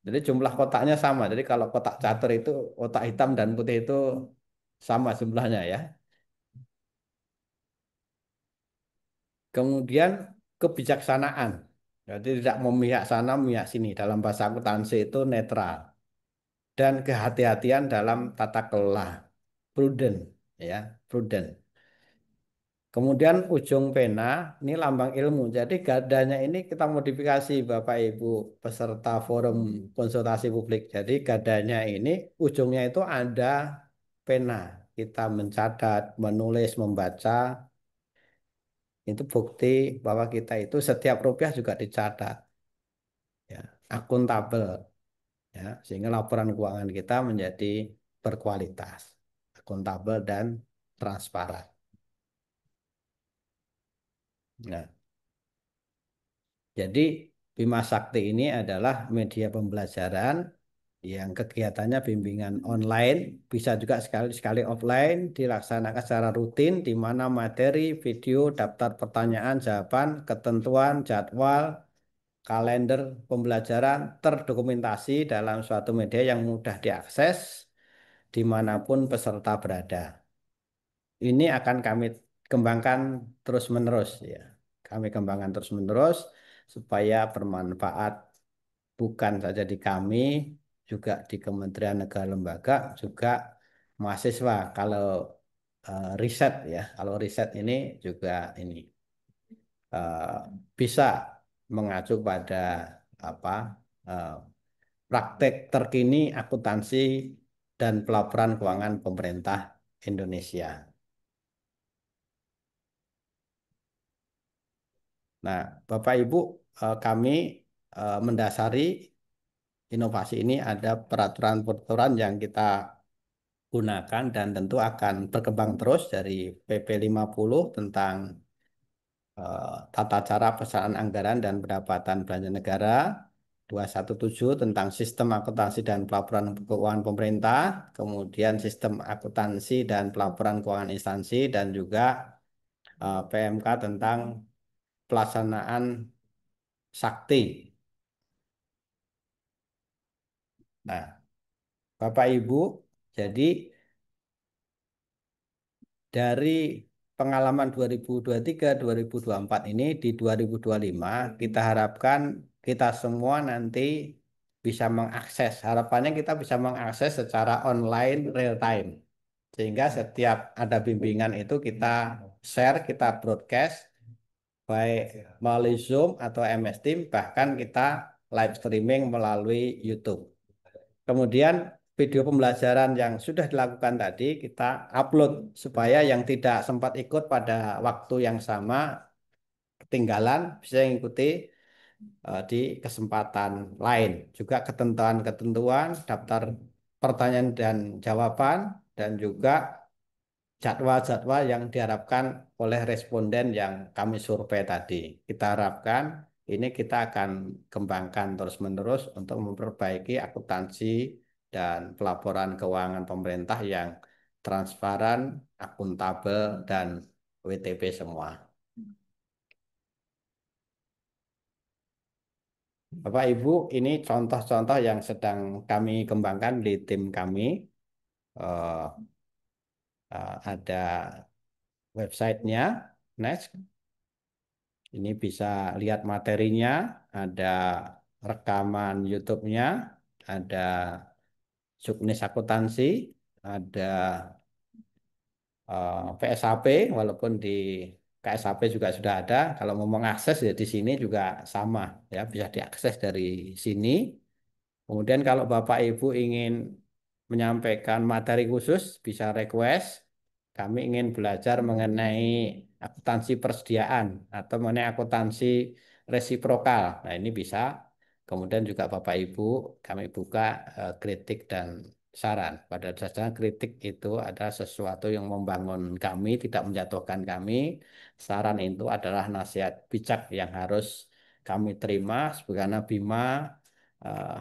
Jadi jumlah kotaknya sama. Jadi kalau kotak catur itu kotak hitam dan putih itu sama jumlahnya ya. Kemudian kebijaksanaan. Jadi tidak memihak sana, memihak sini. Dalam bahasa akuntansi itu netral. Dan kehati-hatian dalam tata kelola. Prudent, ya, prudent. Kemudian ujung pena, ini lambang ilmu. Jadi gadanya ini kita modifikasi Bapak Ibu peserta forum konsultasi publik. Jadi gadanya ini ujungnya itu ada pena. Kita mencatat, menulis, membaca. Itu bukti bahwa kita itu setiap rupiah juga dicatat. Ya, akuntabel. Ya, sehingga laporan keuangan kita menjadi berkualitas, akuntabel dan transparan. Nah, jadi Bima Sakti ini adalah media pembelajaran yang kegiatannya bimbingan online, bisa juga sekali-sekali offline, dilaksanakan secara rutin, di mana materi, video, daftar pertanyaan, jawaban, ketentuan, jadwal, kalender pembelajaran terdokumentasi dalam suatu media yang mudah diakses dimanapun peserta berada. Ini akan kami kembangkan terus-menerus ya. Kami kembangkan terus-menerus supaya bermanfaat bukan saja di kami, juga di Kementerian Negara Lembaga, juga mahasiswa. Kalau riset ya, kalau riset ini juga ini eh, bisa mengacu pada apa eh, praktek terkini akuntansi dan pelaporan keuangan pemerintah Indonesia. Nah, Bapak Ibu, kami mendasari inovasi ini ada peraturan-peraturan yang kita gunakan dan tentu akan berkembang terus dari PP 50 tentang tata cara pesanan anggaran dan pendapatan belanja negara, 217 tentang sistem akuntansi dan pelaporan keuangan pemerintah, kemudian sistem akuntansi dan pelaporan keuangan instansi, dan juga PMK tentang pelaksanaan sakti. Nah, Bapak Ibu, jadi dari pengalaman 2023-2024 ini di 2025 kita harapkan kita semua nanti bisa mengakses. Harapannya kita bisa mengakses secara online real time. Sehingga setiap ada bimbingan itu kita share, kita broadcast, baik melalui Zoom atau MS Team, bahkan kita live streaming melalui YouTube. Kemudian video pembelajaran yang sudah dilakukan tadi kita upload supaya yang tidak sempat ikut pada waktu yang sama ketinggalan bisa mengikuti di kesempatan lain. Juga ketentuan-ketentuan, daftar pertanyaan dan jawaban, dan juga jadwal-jadwal yang diharapkan oleh responden yang kami survei tadi. Kita harapkan ini kita akan kembangkan terus-menerus untuk memperbaiki akuntansi dan pelaporan keuangan pemerintah yang transparan, akuntabel, dan WTP semua. Bapak Ibu, ini contoh-contoh yang sedang kami kembangkan di tim kami. Eh, ada websitenya, Next. Ini bisa lihat materinya, ada rekaman YouTube-nya, ada Juknis Akuntansi, ada PSAP, walaupun di KSAP juga sudah ada. Kalau mau mengakses ya di sini juga sama, ya bisa diakses dari sini. Kemudian kalau Bapak Ibu ingin menyampaikan materi khusus, bisa request. Kami ingin belajar mengenai akuntansi persediaan atau mengenai akuntansi resiprokal. Nah, ini bisa. Kemudian juga Bapak Ibu, kami buka kritik dan saran. Pada dasarnya kritik itu ada sesuatu yang membangun kami, tidak menjatuhkan kami. Saran itu adalah nasihat bijak yang harus kami terima sebagaimana Bima eh,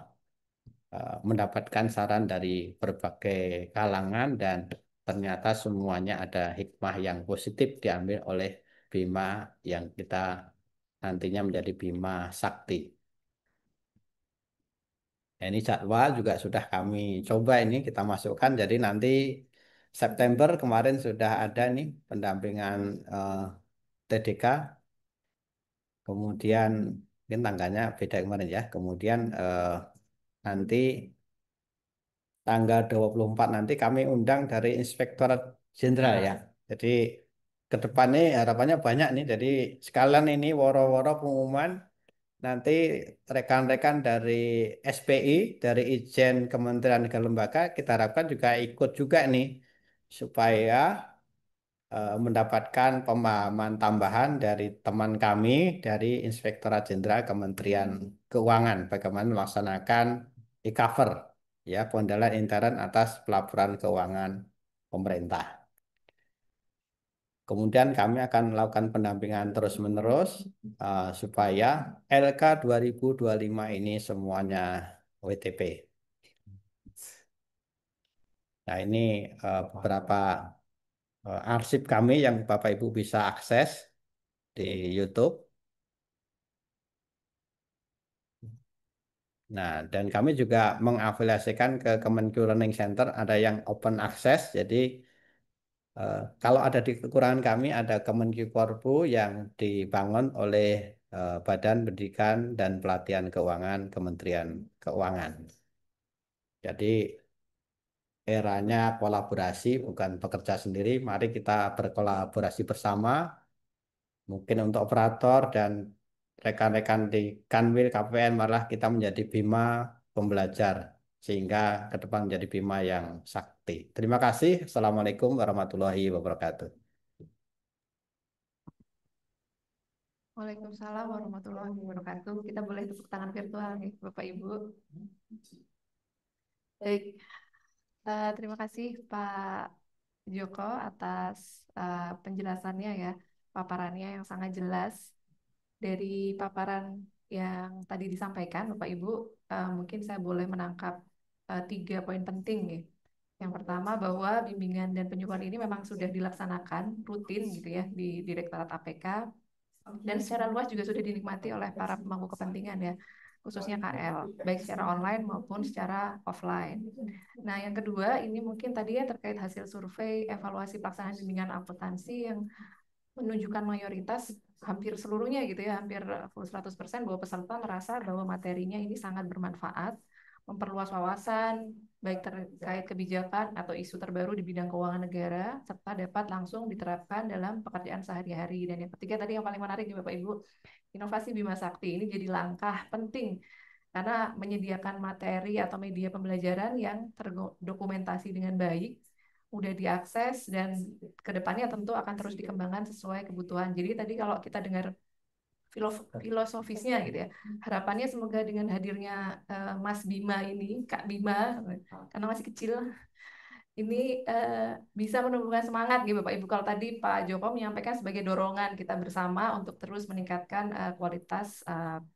mendapatkan saran dari berbagai kalangan dan ternyata semuanya ada hikmah yang positif diambil oleh Bima yang kita nantinya menjadi Bima Sakti. Nah, ini jadwal juga sudah kami coba ini kita masukkan. Jadi nanti September kemarin sudah ada nih pendampingan TDK. Kemudian mungkin tanggalnya beda kemarin ya. Kemudian nanti tanggal 24 nanti kami undang dari Inspektorat Jenderal ya. Jadi ke depan nih harapannya banyak nih. Jadi sekalian ini woro-woro pengumuman nanti rekan-rekan dari SPI, dari Ijen Kementerian dan Lembaga kita harapkan juga ikut juga nih supaya mendapatkan pemahaman tambahan dari teman kami dari Inspektorat Jenderal Kementerian Keuangan bagaimana melaksanakan e-cover ya pengendalian intern atas pelaporan keuangan pemerintah. Kemudian kami akan melakukan pendampingan terus-menerus supaya LK 2025 ini semuanya WTP. Nah, ini beberapa arsip kami yang Bapak Ibu bisa akses di YouTube. Nah, dan kami juga mengafiliasikan ke Kemenq Learning Center, ada yang open access, jadi kalau ada di kekurangan kami, ada Kemenq Korpu yang dibangun oleh Badan Pendidikan dan Pelatihan Keuangan Kementerian Keuangan. Jadi eranya kolaborasi, bukan bekerja sendiri, mari kita berkolaborasi bersama, mungkin untuk operator dan rekan-rekan di Kanwil KPN malah kita menjadi Bima pembelajar sehingga ke depan menjadi Bima yang sakti. Terima kasih. Assalamualaikum warahmatullahi wabarakatuh. Waalaikumsalam warahmatullahi wabarakatuh. Kita boleh tepuk tangan virtual nih, Bapak Ibu. Baik, terima kasih Pak Joko atas penjelasannya ya, paparannya yang sangat jelas. Dari paparan yang tadi disampaikan, Bapak Ibu, mungkin saya boleh menangkap 3 poin penting nih. Yang pertama bahwa bimbingan dan penyuluhan ini memang sudah dilaksanakan rutin gitu ya di Direktorat APK dan secara luas juga sudah dinikmati oleh para pemangku kepentingan ya, khususnya KL, baik secara online maupun secara offline. Nah, yang kedua ini mungkin tadi ya terkait hasil survei evaluasi pelaksanaan bimbingan akuntansi yang menunjukkan mayoritas hampir seluruhnya gitu ya, hampir full 100% bahwa peserta merasa bahwa materinya ini sangat bermanfaat memperluas wawasan, baik terkait kebijakan atau isu terbaru di bidang keuangan negara, serta dapat langsung diterapkan dalam pekerjaan sehari-hari. Dan yang ketiga tadi yang paling menarik nih Bapak Ibu, inovasi Bima Sakti ini jadi langkah penting karena menyediakan materi atau media pembelajaran yang terdokumentasi dengan baik, mudah diakses, dan kedepannya tentu akan terus dikembangkan sesuai kebutuhan. Jadi tadi kalau kita dengar filosofisnya gitu ya, harapannya semoga dengan hadirnya Mas Bima ini, Kak Bima, karena masih kecil, ini bisa menumbuhkan semangat gitu Bapak Ibu. Kalau tadi Pak Joko menyampaikan sebagai dorongan kita bersama untuk terus meningkatkan kualitas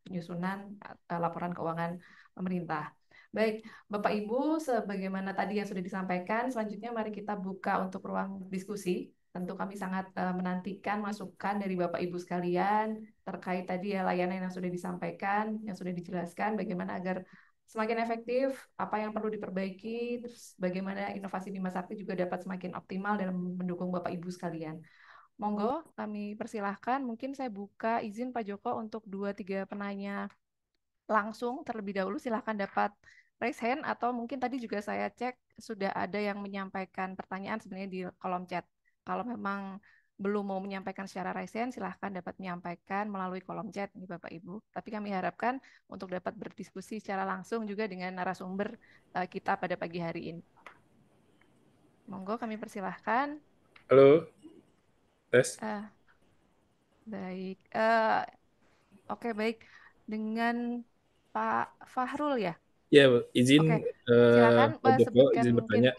penyusunan laporan keuangan pemerintah. Baik, Bapak Ibu, sebagaimana tadi yang sudah disampaikan, selanjutnya mari kita buka untuk ruang diskusi. Tentu kami sangat menantikan masukan dari Bapak Ibu sekalian terkait tadi ya layanan yang sudah disampaikan, yang sudah dijelaskan, bagaimana agar semakin efektif, apa yang perlu diperbaiki, terus bagaimana inovasi Bima Sakti juga dapat semakin optimal dalam mendukung Bapak Ibu sekalian. Monggo, kami persilahkan. Mungkin saya buka izin Pak Joko untuk 2-3 penanya langsung terlebih dahulu. Silahkan dapat raise hand atau mungkin tadi juga saya cek sudah ada yang menyampaikan pertanyaan sebenarnya di kolom chat. Kalau memang belum mau menyampaikan secara raise hand, silahkan dapat menyampaikan melalui kolom chat nih Bapak Ibu. Tapi kami harapkan untuk dapat berdiskusi secara langsung juga dengan narasumber kita pada pagi hari ini. Monggo kami persilahkan. Halo, tes. Baik, oke baik. Dengan Pak Fahrul ya? Ya, izin Oke, silakan Pak Joko, sebutkan izin mungkin bertanya.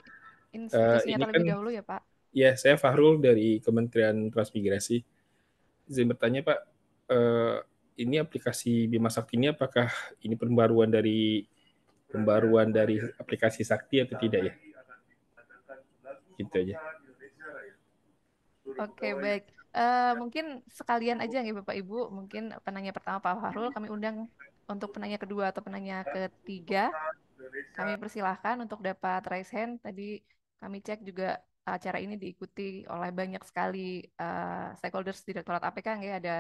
institusinya Ini kan, terlebih dahulu ya Pak. ya saya Fahrul dari Kementerian Transmigrasi. Izin bertanya Pak, ini aplikasi Bima Sakti ini apakah ini pembaruan dari aplikasi Sakti atau tidak ya? Gitu aja. Oke, baik. Mungkin sekalian aja ya Bapak Ibu, mungkin penanya pertama Pak Fahrul, kami undang untuk penanya kedua atau penanya ketiga. Kami persilahkan untuk dapat raise hand. Tadi kami cek juga acara ini diikuti oleh banyak sekali stakeholders Direktorat APK ya, ada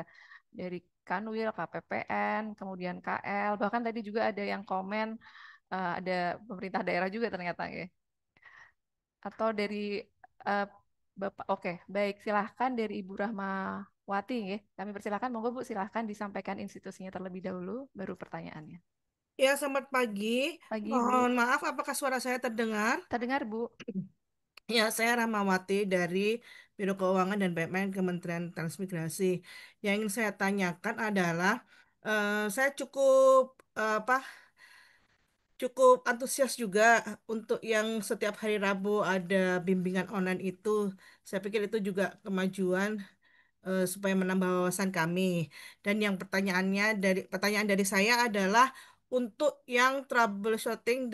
dari Kanwil, KPPN, kemudian KL, bahkan tadi juga ada yang komen ada pemerintah daerah juga ternyata ya. Atau dari uh, Bapak, oke, baik, silahkan dari Ibu Rahmawati ya. Kami persilahkan, monggo Bu, silahkan disampaikan institusinya terlebih dahulu, baru pertanyaannya. Ya, selamat pagi. Pagi Ibu, Mohon maaf, apakah suara saya terdengar? terdengar Bu? Ya, saya Rahmawati dari Biro Keuangan dan BUMN Kementerian Transmigrasi. Yang ingin saya tanyakan adalah, saya cukup antusias juga untuk yang setiap hari Rabu ada bimbingan online itu. Saya pikir itu juga kemajuan supaya menambah wawasan kami. Dan yang pertanyaan dari saya adalah untuk yang troubleshooting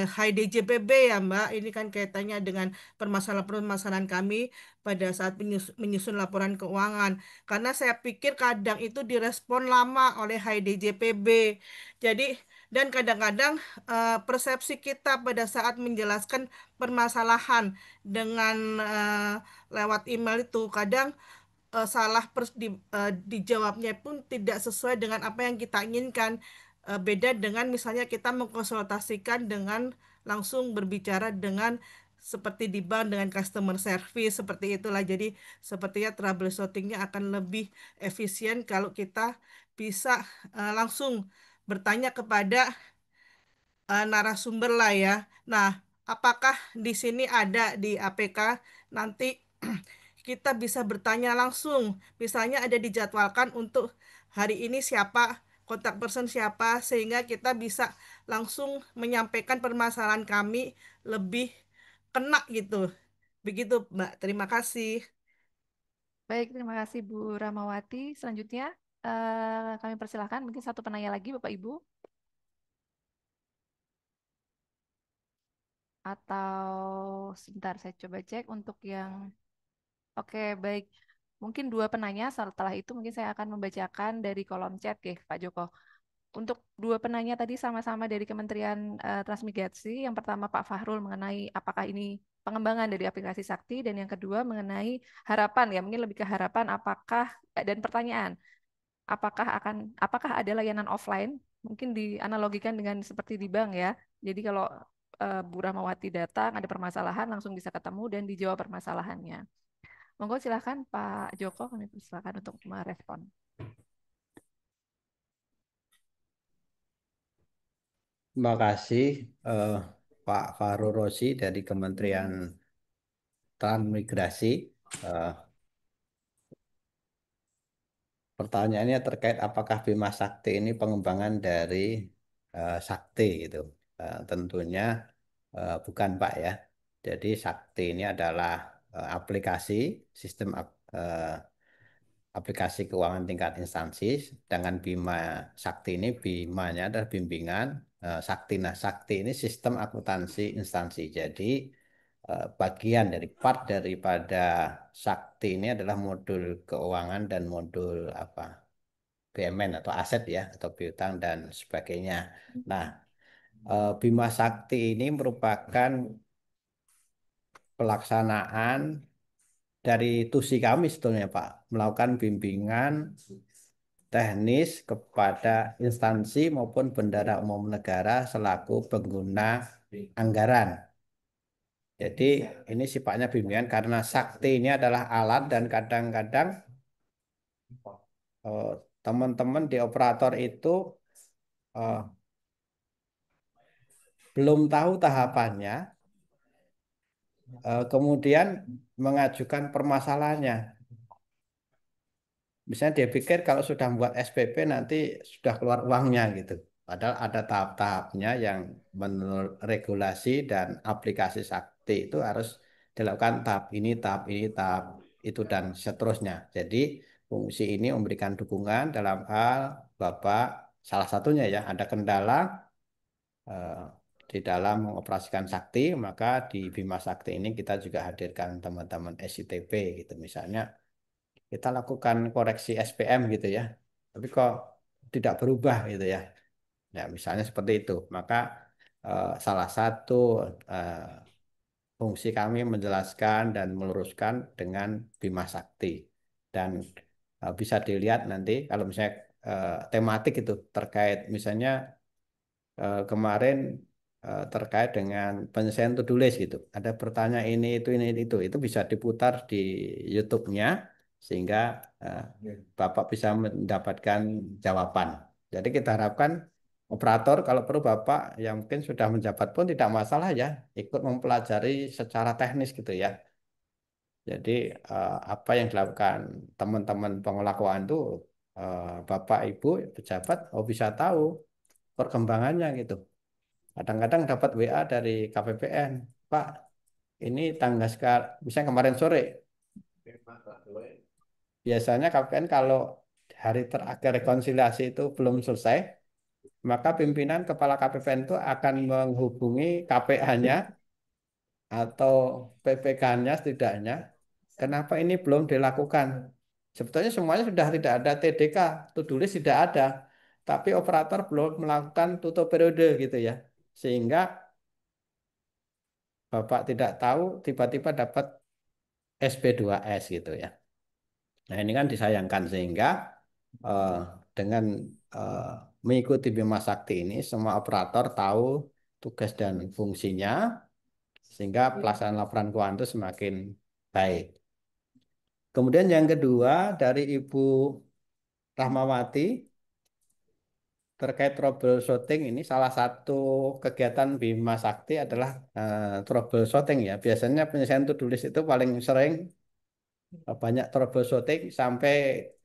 high DJPB ya Mbak, ini kan kaitannya dengan permasalahan-permasalahan kami pada saat menyusun laporan keuangan. Karena saya pikir kadang itu direspon lama oleh high DJPB. Jadi dan kadang-kadang persepsi kita pada saat menjelaskan permasalahan dengan lewat email itu kadang dijawabnya pun tidak sesuai dengan apa yang kita inginkan. Beda dengan misalnya kita mengkonsultasikan dengan langsung berbicara dengan seperti di bank dengan customer service seperti itulah. Jadi sepertinya troubleshootingnya akan lebih efisien kalau kita bisa langsung bertanya kepada narasumber lah ya. Nah, apakah di sini ada di APK nanti kita bisa bertanya langsung. Misalnya ada dijadwalkan untuk hari ini siapa, kontak person siapa, sehingga kita bisa langsung menyampaikan permasalahan kami lebih kena gitu. Begitu, Mbak. Terima kasih. Baik, terima kasih Bu Rahmawati. Selanjutnya kami persilahkan mungkin satu penanya lagi Bapak Ibu. Atau sebentar saya coba cek untuk yang oke, baik. Mungkin dua penanya, setelah itu mungkin saya akan membacakan dari kolom chat ya, Pak Joko. Untuk dua penanya tadi sama-sama dari Kementerian Transmigrasi. Yang pertama Pak Fahrul mengenai apakah ini pengembangan dari aplikasi Sakti, dan yang kedua mengenai harapan ya, mungkin lebih ke harapan apakah dan pertanyaan, apakah ada layanan offline Mungkin dianalogikan dengan seperti di bank ya. Jadi kalau Bu Rahmawati datang ada permasalahan langsung bisa ketemu dan dijawab permasalahannya. Monggo silakan Pak Joko, kami silakan untuk merespon. Terima kasih Pak Fahru Rosi dari Kementerian Transmigrasi. Eh, Pertanyaannya terkait apakah Bima Sakti ini pengembangan dari Sakti gitu. Tentunya bukan Pak ya. Jadi Sakti ini adalah aplikasi sistem aplikasi keuangan tingkat instansi. Dengan Bima Sakti ini Bimanya adalah bimbingan Sakti. Nah, Sakti ini sistem akuntansi instansi. Jadi bagian dari part daripada Sakti ini adalah modul keuangan dan modul apa BUMN atau aset ya atau piutang dan sebagainya. Nah, Bima Sakti ini merupakan pelaksanaan dari TUSI kami sebetulnya Pak, melakukan bimbingan teknis kepada instansi maupun bendahara umum negara selaku pengguna anggaran. Jadi ini sifatnya bimbingan karena sakti ini adalah alat dan kadang-kadang eh, teman-teman di operator itu eh, belum tahu tahapannya, kemudian mengajukan permasalahannya. Misalnya dia pikir kalau sudah membuat SPP nanti sudah keluar uangnya gitu. Padahal ada tahap-tahapnya yang menurut regulasi dan aplikasi sakti itu harus dilakukan tahap ini, tahap itu dan seterusnya. Jadi fungsi ini memberikan dukungan dalam hal Bapak salah satunya ya ada kendala eh, di dalam mengoperasikan sakti, maka di Bima Sakti ini kita juga hadirkan teman-teman SITP gitu misalnya kita lakukan koreksi SPM gitu ya. Tapi kok tidak berubah gitu ya. Ya, misalnya seperti itu. Maka salah satu eh, fungsi kami menjelaskan dan meluruskan dengan Bima Sakti. Dan bisa dilihat nanti kalau misalnya tematik itu terkait misalnya kemarin terkait dengan penyelesaian to-do list gitu. Ada pertanyaan itu bisa diputar di YouTube-nya sehingga eh, Bapak bisa mendapatkan jawaban. Jadi kita harapkan operator kalau perlu Bapak yang mungkin sudah menjabat pun tidak masalah ya ikut mempelajari secara teknis gitu ya. Jadi apa yang dilakukan teman-teman pengelola keuangan itu Bapak Ibu pejabat bisa tahu perkembangannya gitu. Kadang-kadang dapat WA dari KPPN, Pak, ini tanggal sekarang, misalnya kemarin sore, biasanya KPPN kalau hari terakhir rekonsiliasi itu belum selesai, maka pimpinan kepala KPPN itu akan menghubungi KPA-nya atau PPK-nya setidaknya, kenapa ini belum dilakukan? Sebetulnya semuanya sudah tidak ada TDK, to-do list tidak ada, tapi operator belum melakukan tutup periode gitu ya, sehingga Bapak tidak tahu tiba-tiba dapat SP2S gitu ya. Nah ini kan disayangkan sehingga eh, dengan eh, mengikuti Bima Sakti ini semua operator tahu tugas dan fungsinya sehingga pelaksanaan laporan keuangan itu semakin baik. Kemudian yang kedua dari Ibu Rahmawati terkait troubleshooting ini salah satu kegiatan Bima Sakti adalah troubleshooting ya. Biasanya penyelesaian to-do list itu paling sering banyak troubleshooting sampai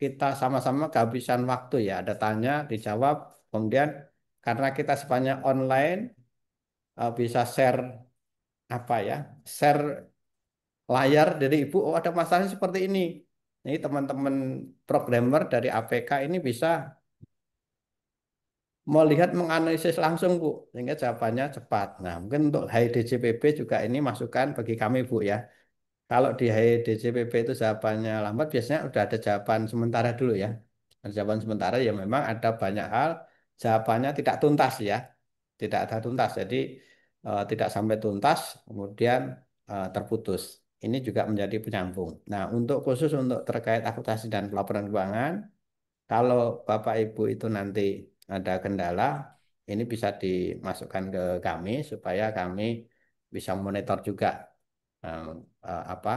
kita sama-sama kehabisan waktu ya. Ada tanya, dijawab, kemudian karena kita sepanjang online bisa share apa ya, share layar dari ibu. Oh ada masalah seperti ini. Ini teman-teman programmer dari APK ini bisa melihat menganalisis langsung Bu, sehingga jawabannya cepat. Nah mungkin untuk HIDJPB juga ini masukan bagi kami Bu ya. Kalau di HDCPP itu jawabannya lambat, biasanya udah ada jawaban sementara dulu ya. Ada jawaban sementara ya memang ada banyak hal jawabannya tidak tuntas ya, tidak ada tuntas. Jadi tidak sampai tuntas, kemudian terputus. Ini juga menjadi penyambung. Nah, untuk khusus untuk terkait akuntansi dan pelaporan keuangan, kalau Bapak Ibu itu nanti ada kendala, ini bisa dimasukkan ke kami supaya kami bisa monitor juga eh, apa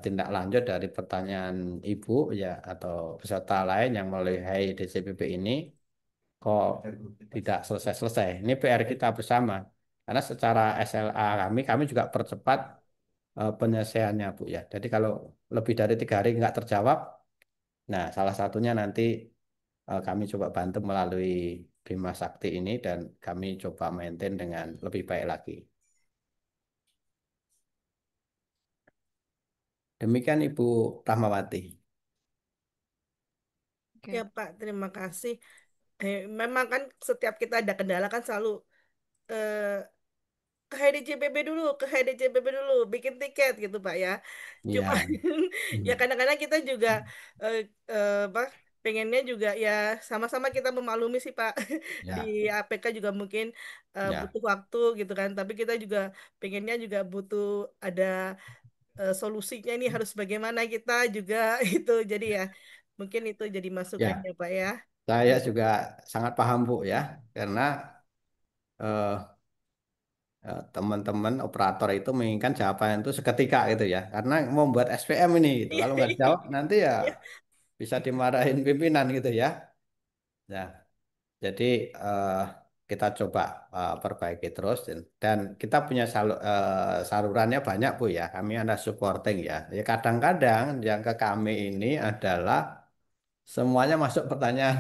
tindak lanjut dari pertanyaan Ibu ya atau peserta lain yang melalui DCPP ini kok tidak selesai-selesai. Ini PR kita bersama. Karena secara SLA kami juga percepat penyelesaiannya, Bu ya. Jadi kalau lebih dari 3 hari nggak terjawab, nah salah satunya nanti kami coba bantu melalui Bima Sakti ini dan kami coba maintain dengan lebih baik lagi. Demikian Ibu Rahmawati. Oke. Ya Pak, terima kasih. Memang kan setiap kita ada kendala kan selalu eh, ke HDJPB dulu, ke HDJPB dulu, bikin tiket gitu Pak ya. Cuma Ya, ya kadang-kadang kita juga eh, apa pengennya juga ya sama-sama kita memaklumi sih Pak. Di ya, APK juga mungkin ya, butuh waktu gitu kan, tapi kita juga pengennya juga butuh ada solusinya ini harus bagaimana kita juga itu. Jadi ya mungkin itu jadi ya. masukannya Pak ya. Saya juga sangat paham Bu ya, karena eh, teman-teman operator itu menginginkan jawaban itu seketika gitu ya, karena mau buat SPM ini gitu. Iya, Kalau nggak dijawab nanti ya iya. bisa dimarahin pimpinan gitu ya. Ya, jadi eh, kita coba perbaiki terus dan kita punya salurannya banyak Bu ya. Kami ada supporting ya. Ya kadang-kadang yang ke kami ini adalah semuanya masuk pertanyaan,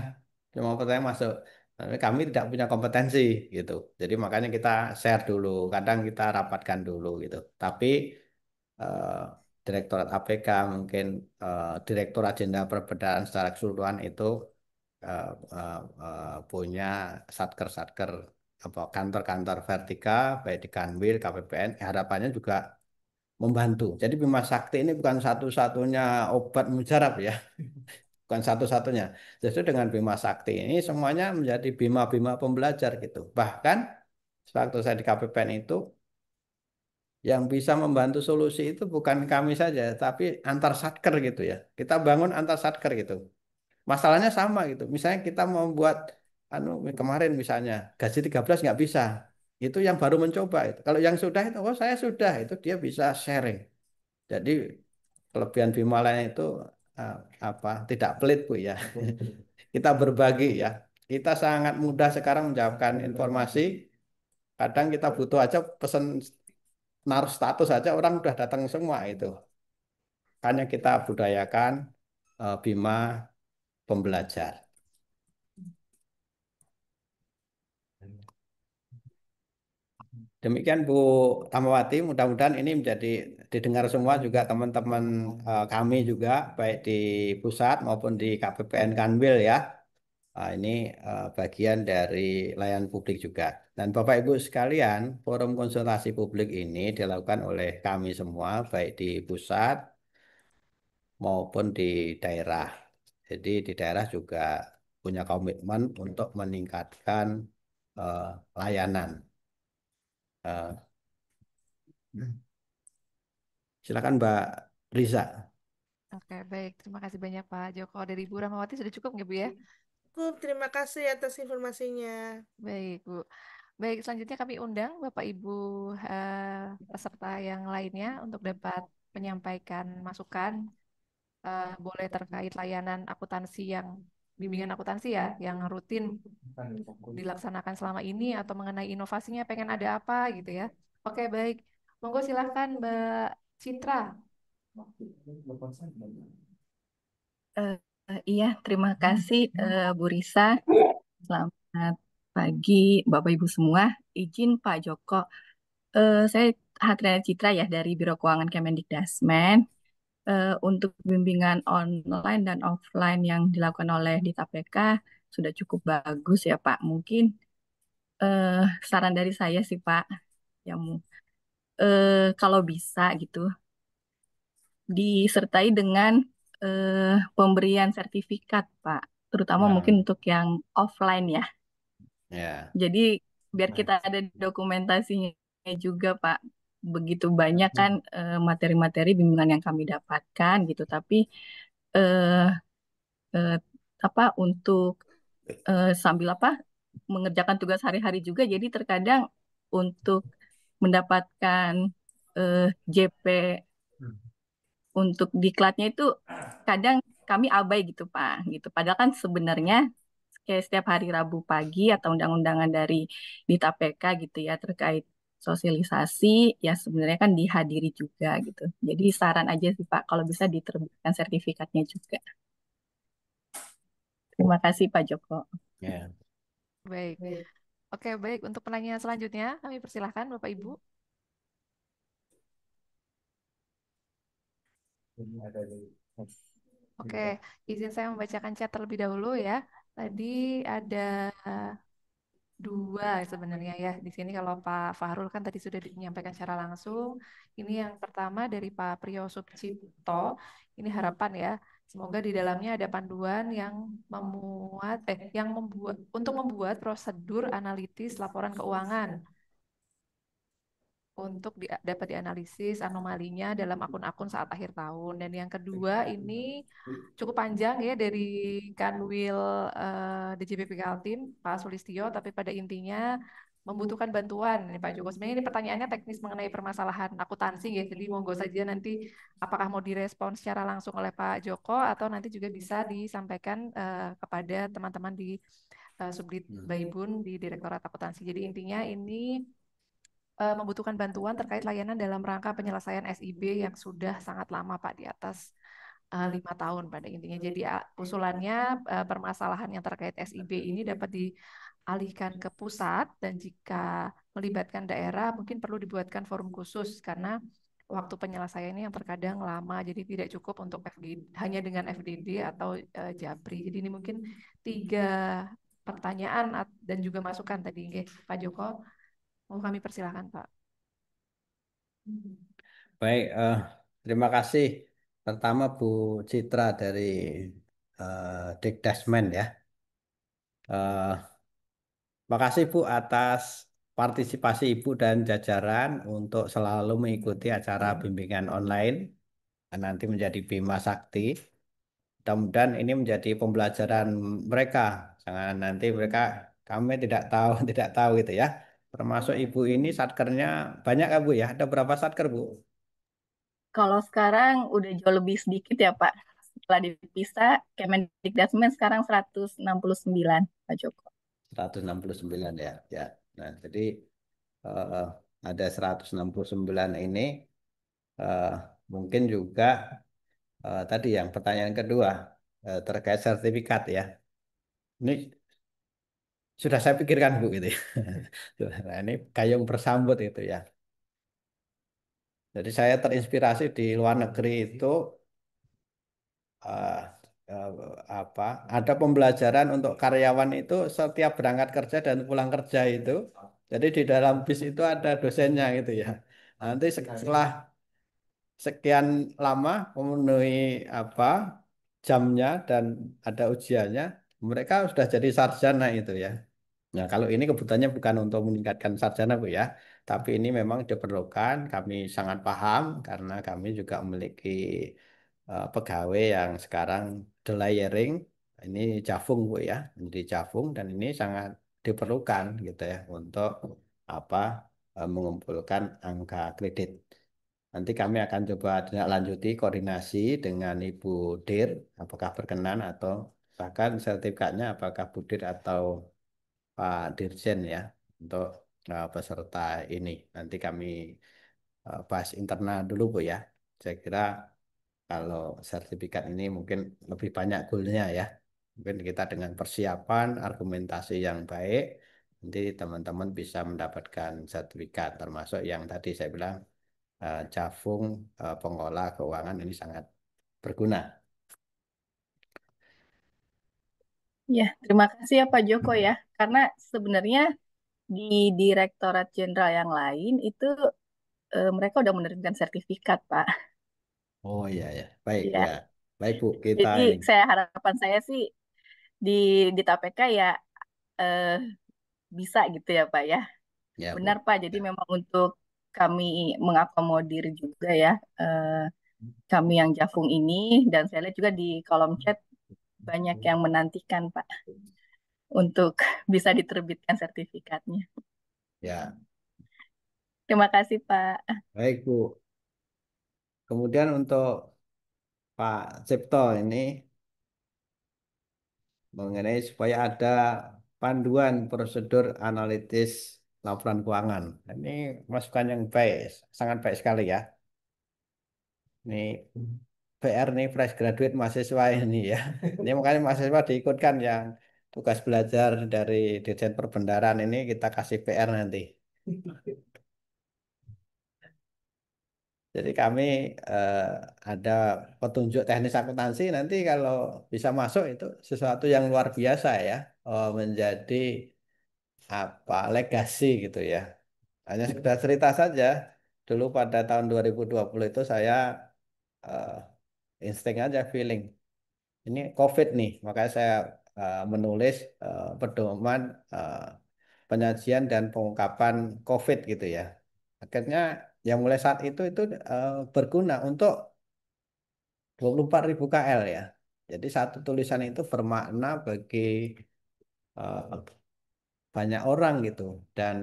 semua pertanyaan masuk. Tapi kami tidak punya kompetensi gitu. Jadi makanya kita share dulu, kadang kita rapatkan dulu gitu. Tapi eh, Direktorat APK mungkin Direktur Agenda Perbedaan secara keseluruhan itu eh, punya satker-satker apa kantor-kantor vertikal baik di Kanwil, KPPN, harapannya juga membantu. Jadi Bima Sakti ini bukan satu-satunya obat mujarab ya, bukan satu-satunya. Justru dengan Bima Sakti ini semuanya menjadi bima-bima pembelajar gitu. Bahkan waktu saya di KPPN itu yang bisa membantu solusi itu bukan kami saja, tapi antar satker gitu ya. Kita bangun antar satker gitu. Masalahnya sama gitu. Misalnya kita mau buat anu kemarin misalnya gaji 13 nggak bisa. Itu yang baru mencoba itu. Kalau yang sudah itu, oh saya sudah itu dia bisa sharing. Jadi kelebihan Bima lain itu eh, apa tidak pelit Bu ya. Kita berbagi ya. Kita sangat mudah sekarang menjawabkan informasi. Kadang kita butuh aja pesan naruh status aja orang udah datang semua itu. Hanya kita budayakan Bima pembelajar. Demikian Bu Tamawati, mudah-mudahan ini menjadi didengar semua juga teman-teman kami juga baik di pusat maupun di KPPN Kanwil ya. Ini bagian dari layanan publik juga. Dan Bapak Ibu sekalian, forum konsultasi publik ini dilakukan oleh kami semua baik di pusat maupun di daerah. Jadi di daerah juga punya komitmen untuk meningkatkan eh, layanan. Eh, Silakan Mbak Riza. Oke, baik. Terima kasih banyak Pak Joko. Dari Ibu Rahmawati sudah cukup nggak Bu ya? Cukup, terima kasih atas informasinya. Baik, Bu. Baik, selanjutnya kami undang Bapak Ibu peserta yang lainnya untuk dapat menyampaikan masukan boleh terkait layanan akuntansi yang bimbingan akuntansi ya yang rutin dilaksanakan selama ini atau mengenai inovasinya pengen ada apa gitu ya. Oke, baik. Monggo silahkan Mbak Citra. Eh, iya, terima kasih Bu Risa. Selamat pagi Bapak Ibu semua. Izin Pak Joko, saya Hatriana Citra ya dari Biro Keuangan Kemendikdasmen. Untuk bimbingan online dan offline yang dilakukan oleh DITAPK sudah cukup bagus ya Pak. Mungkin eh, saran dari saya sih Pak, yang kalau bisa gitu disertai dengan pemberian sertifikat, Pak. Terutama mungkin Ya, untuk yang offline ya. ya, Jadi biar kita ada dokumentasinya juga, Pak. Begitu banyak kan materi-materi bimbingan yang kami dapatkan gitu. Tapi eh, eh, apa untuk sambil apa? mengerjakan tugas hari-hari juga, jadi terkadang untuk mendapatkan JP untuk diklatnya itu kadang kami abai gitu Pak, gitu. Padahal kan sebenarnya kayak setiap hari Rabu pagi atau undang-undangan dari di TAPK gitu ya terkait sosialisasi ya sebenarnya kan dihadiri juga gitu. Jadi saran aja sih Pak kalau bisa diterbitkan sertifikatnya juga. Terima kasih Pak Joko. Ya. Baik. Oke, baik. Untuk penanya selanjutnya, kami persilahkan Bapak Ibu. Oke, izin saya membacakan chat terlebih dahulu ya. Tadi ada dua sebenarnya ya. Di sini kalau Pak Fahrul kan tadi sudah menyampaikan secara langsung. Ini yang pertama dari Pak Priyo Subcipto. Ini harapan ya. Semoga di dalamnya ada panduan yang membuat untuk membuat prosedur analitis laporan keuangan untuk dapat dianalisis anomalinya dalam akun-akun saat akhir tahun. Dan yang kedua ini cukup panjang ya dari Kanwil DJPP Kaltim, Pak Sulistyo, tapi pada intinya membutuhkan bantuan ini Pak Joko. Sebenarnya ini pertanyaannya teknis mengenai permasalahan akuntansi ya, jadi monggo saja nanti apakah mau direspon secara langsung oleh Pak Joko atau nanti juga bisa disampaikan kepada teman-teman di Subdit Baibun di Direktorat Akuntansi. Jadi intinya ini membutuhkan bantuan terkait layanan dalam rangka penyelesaian SIB yang sudah sangat lama Pak di atas 5 tahun pada intinya. Jadi usulannya permasalahan yang terkait SIB ini dapat dialihkan ke pusat dan jika melibatkan daerah mungkin perlu dibuatkan forum khusus karena waktu penyelesaiannya yang terkadang lama jadi tidak cukup untuk hanya dengan FDD atau Jabri. Jadi ini mungkin 3 pertanyaan dan juga masukan tadi Pak Joko. Mau kami persilahkan, Pak. Baik, terima kasih. Pertama Bu Citra dari Dikdasmen ya. Makasih Bu atas partisipasi Ibu dan jajaran untuk selalu mengikuti acara bimbingan online nanti menjadi Bima Sakti. Mudah-mudahan ini menjadi pembelajaran mereka. Jangan nanti mereka kami tidak tahu tidak tahu gitu ya. Termasuk Ibu ini satkernya banyak ya Bu ya. Ada berapa satker Bu? Kalau sekarang udah jauh lebih sedikit ya Pak. Setelah dipisah, Kemendikbudristek sekarang 169 Pak Joko. 169 ya. Ya. Nah, jadi eh, ada 169 ini eh, mungkin juga tadi yang pertanyaan kedua terkait sertifikat ya. Ini sudah saya pikirkan Bu gitu ya. Nah, ini gayung bersambut itu ya. Jadi saya terinspirasi di luar negeri itu eh, eh, apa? Ada pembelajaran untuk karyawan itu setiap berangkat kerja dan pulang kerja itu. Jadi di dalam bis itu ada dosennya gitu ya. Nanti setelah sekian lama memenuhi apa jamnya dan ada ujiannya, mereka sudah jadi sarjana itu ya. Nah, kalau ini kebutuhannya bukan untuk meningkatkan sarjana, Bu ya, tapi ini memang diperlukan. Kami sangat paham karena kami juga memiliki pegawai yang sekarang delayering, ini Jafung, Bu ya, di Jafung dan ini sangat diperlukan gitu ya untuk apa mengumpulkan angka kredit. Nanti kami akan coba tindak lanjuti koordinasi dengan Ibu Dir, apakah berkenan atau bahkan sertifikatnya apakah Bu Dir atau Pak Dirjen ya untuk peserta ini. Nanti kami bahas internal dulu Bu ya. Saya kira kalau sertifikat ini mungkin lebih banyak goalnya ya. Mungkin kita dengan persiapan, argumentasi yang baik, nanti teman-teman bisa mendapatkan sertifikat. Termasuk yang tadi saya bilang, Cafung, pengolah keuangan ini sangat berguna. Ya, terima kasih ya Pak Joko ya. Karena sebenarnya di Direktorat Jenderal yang lain itu mereka udah menerbitkan sertifikat, Pak. Oh iya ya, baik Ya, ya. Baik Bu, kita jadi ini. harapan saya sih di TAPK ya eh, bisa gitu ya Pak ya. Ya Benar Bu. Pak, jadi Ya. memang untuk kami mengakomodir juga ya kami yang Jafung ini dan saya lihat juga di kolom chat banyak yang menantikan Pak untuk bisa diterbitkan sertifikatnya. Ya, Terima kasih, Pak. baik Bu. Kemudian untuk Pak Cipto ini mengenai supaya ada panduan prosedur analitis laporan keuangan. Ini masukan yang baik, sangat baik sekali ya. Ini PR nih fresh graduate mahasiswa ini ya. Ini makanya mahasiswa diikutkan yang tugas belajar dari Dirjen Perbendaharaan ini kita kasih PR nanti. Jadi kami eh, ada petunjuk teknis akuntansi nanti kalau bisa masuk itu sesuatu yang luar biasa ya. Menjadi apa legasi gitu ya. Hanya sekedar cerita saja. Dulu pada tahun 2020 itu saya eh, insting aja feeling. Ini COVID nih, makanya saya menulis pedoman eh, penyajian dan pengungkapan COVID gitu ya. Akhirnya yang mulai saat itu berguna untuk 24.000 KL ya. Jadi satu tulisan itu bermakna bagi banyak orang gitu. Dan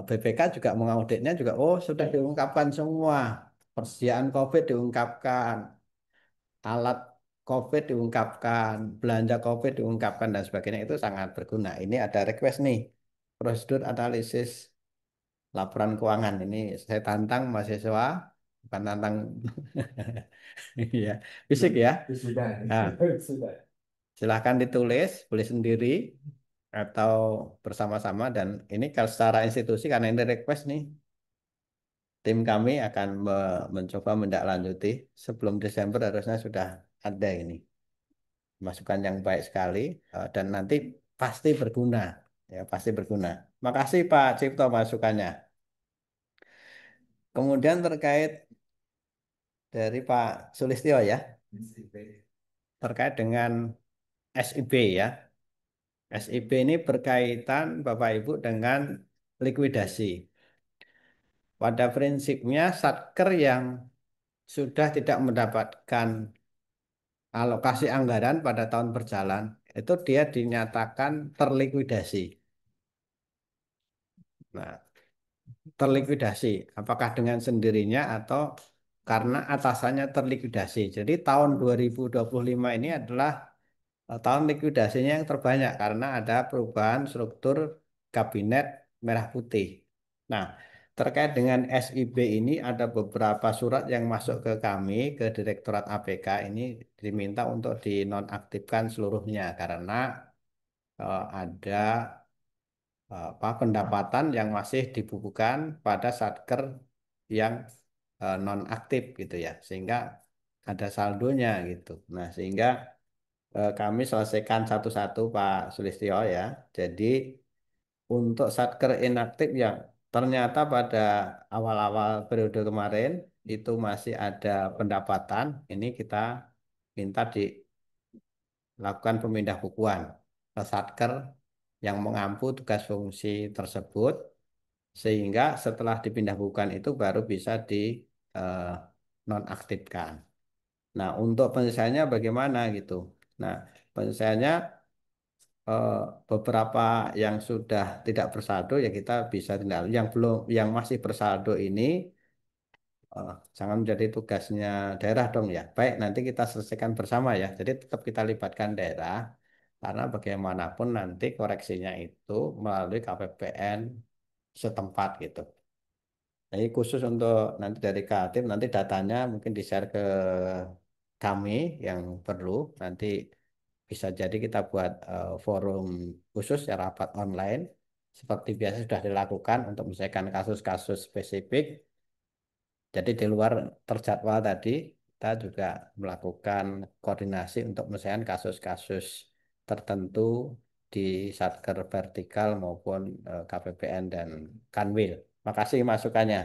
BPK juga mengauditnya juga, oh sudah diungkapkan semua. Persediaan COVID diungkapkan, alat COVID diungkapkan, belanja COVID diungkapkan dan sebagainya itu sangat berguna. Ini ada request nih, prosedur analisis laporan keuangan. Ini saya tantang mahasiswa, bukan tantang ya, fisik ya. Sudah, Nah, sudah. silahkan ditulis, boleh sendiri atau bersama-sama dan ini kalau secara institusi karena ini request nih, tim kami akan mencoba menindaklanjuti sebelum Desember harusnya sudah ada ini. Masukan yang baik sekali dan nanti pasti berguna ya pasti berguna. Makasih Pak Cipto masukannya. Kemudian terkait dari Pak Sulistyo ya terkait dengan SIB ya. SIB ini berkaitan Bapak Ibu dengan likuidasi. Pada prinsipnya Satker yang sudah tidak mendapatkan alokasi anggaran pada tahun berjalan itu dia dinyatakan terlikuidasi. Nah, terlikuidasi. Apakah dengan sendirinya atau karena atasannya terlikuidasi. Jadi tahun 2025 ini adalah tahun likuidasinya yang terbanyak karena ada perubahan struktur kabinet merah putih. Nah, terkait dengan SIB ini ada beberapa surat yang masuk ke kami, ke Direktorat APK ini diminta untuk dinonaktifkan seluruhnya karena ada apa pendapatan yang masih dibukukan pada satker yang non-aktif gitu ya sehingga ada saldonya gitu. Nah sehingga kami selesaikan satu-satu Pak Sulistyo ya. Jadi untuk satker inaktif yang ternyata pada awal-awal periode kemarin itu masih ada pendapatan, ini kita minta dilakukan pemindah bukuan ke satker yang mengampu tugas fungsi tersebut sehingga setelah dipindah bukan itu baru bisa di eh, nonaktifkan. Nah, untuk penyelesaiannya bagaimana gitu. Nah, penyelesaiannya eh, beberapa yang sudah tidak bersaldo ya kita bisa tindak. Yang belum, yang masih bersaldo ini jangan menjadi tugasnya daerah dong ya. Baik, nanti kita selesaikan bersama ya. Jadi tetap kita libatkan daerah karena bagaimanapun nanti koreksinya itu melalui KPPN setempat gitu. Jadi khusus untuk nanti dari Kaltim nanti datanya mungkin di-share ke kami yang perlu. Nanti bisa jadi kita buat forum khusus ya rapat online seperti biasa sudah dilakukan untuk menyelesaikan kasus-kasus spesifik. Jadi di luar terjadwal tadi kita juga melakukan koordinasi untuk menyelesaikan kasus-kasus tertentu di Satker Vertikal maupun KPPN dan Kanwil. Makasih masukannya.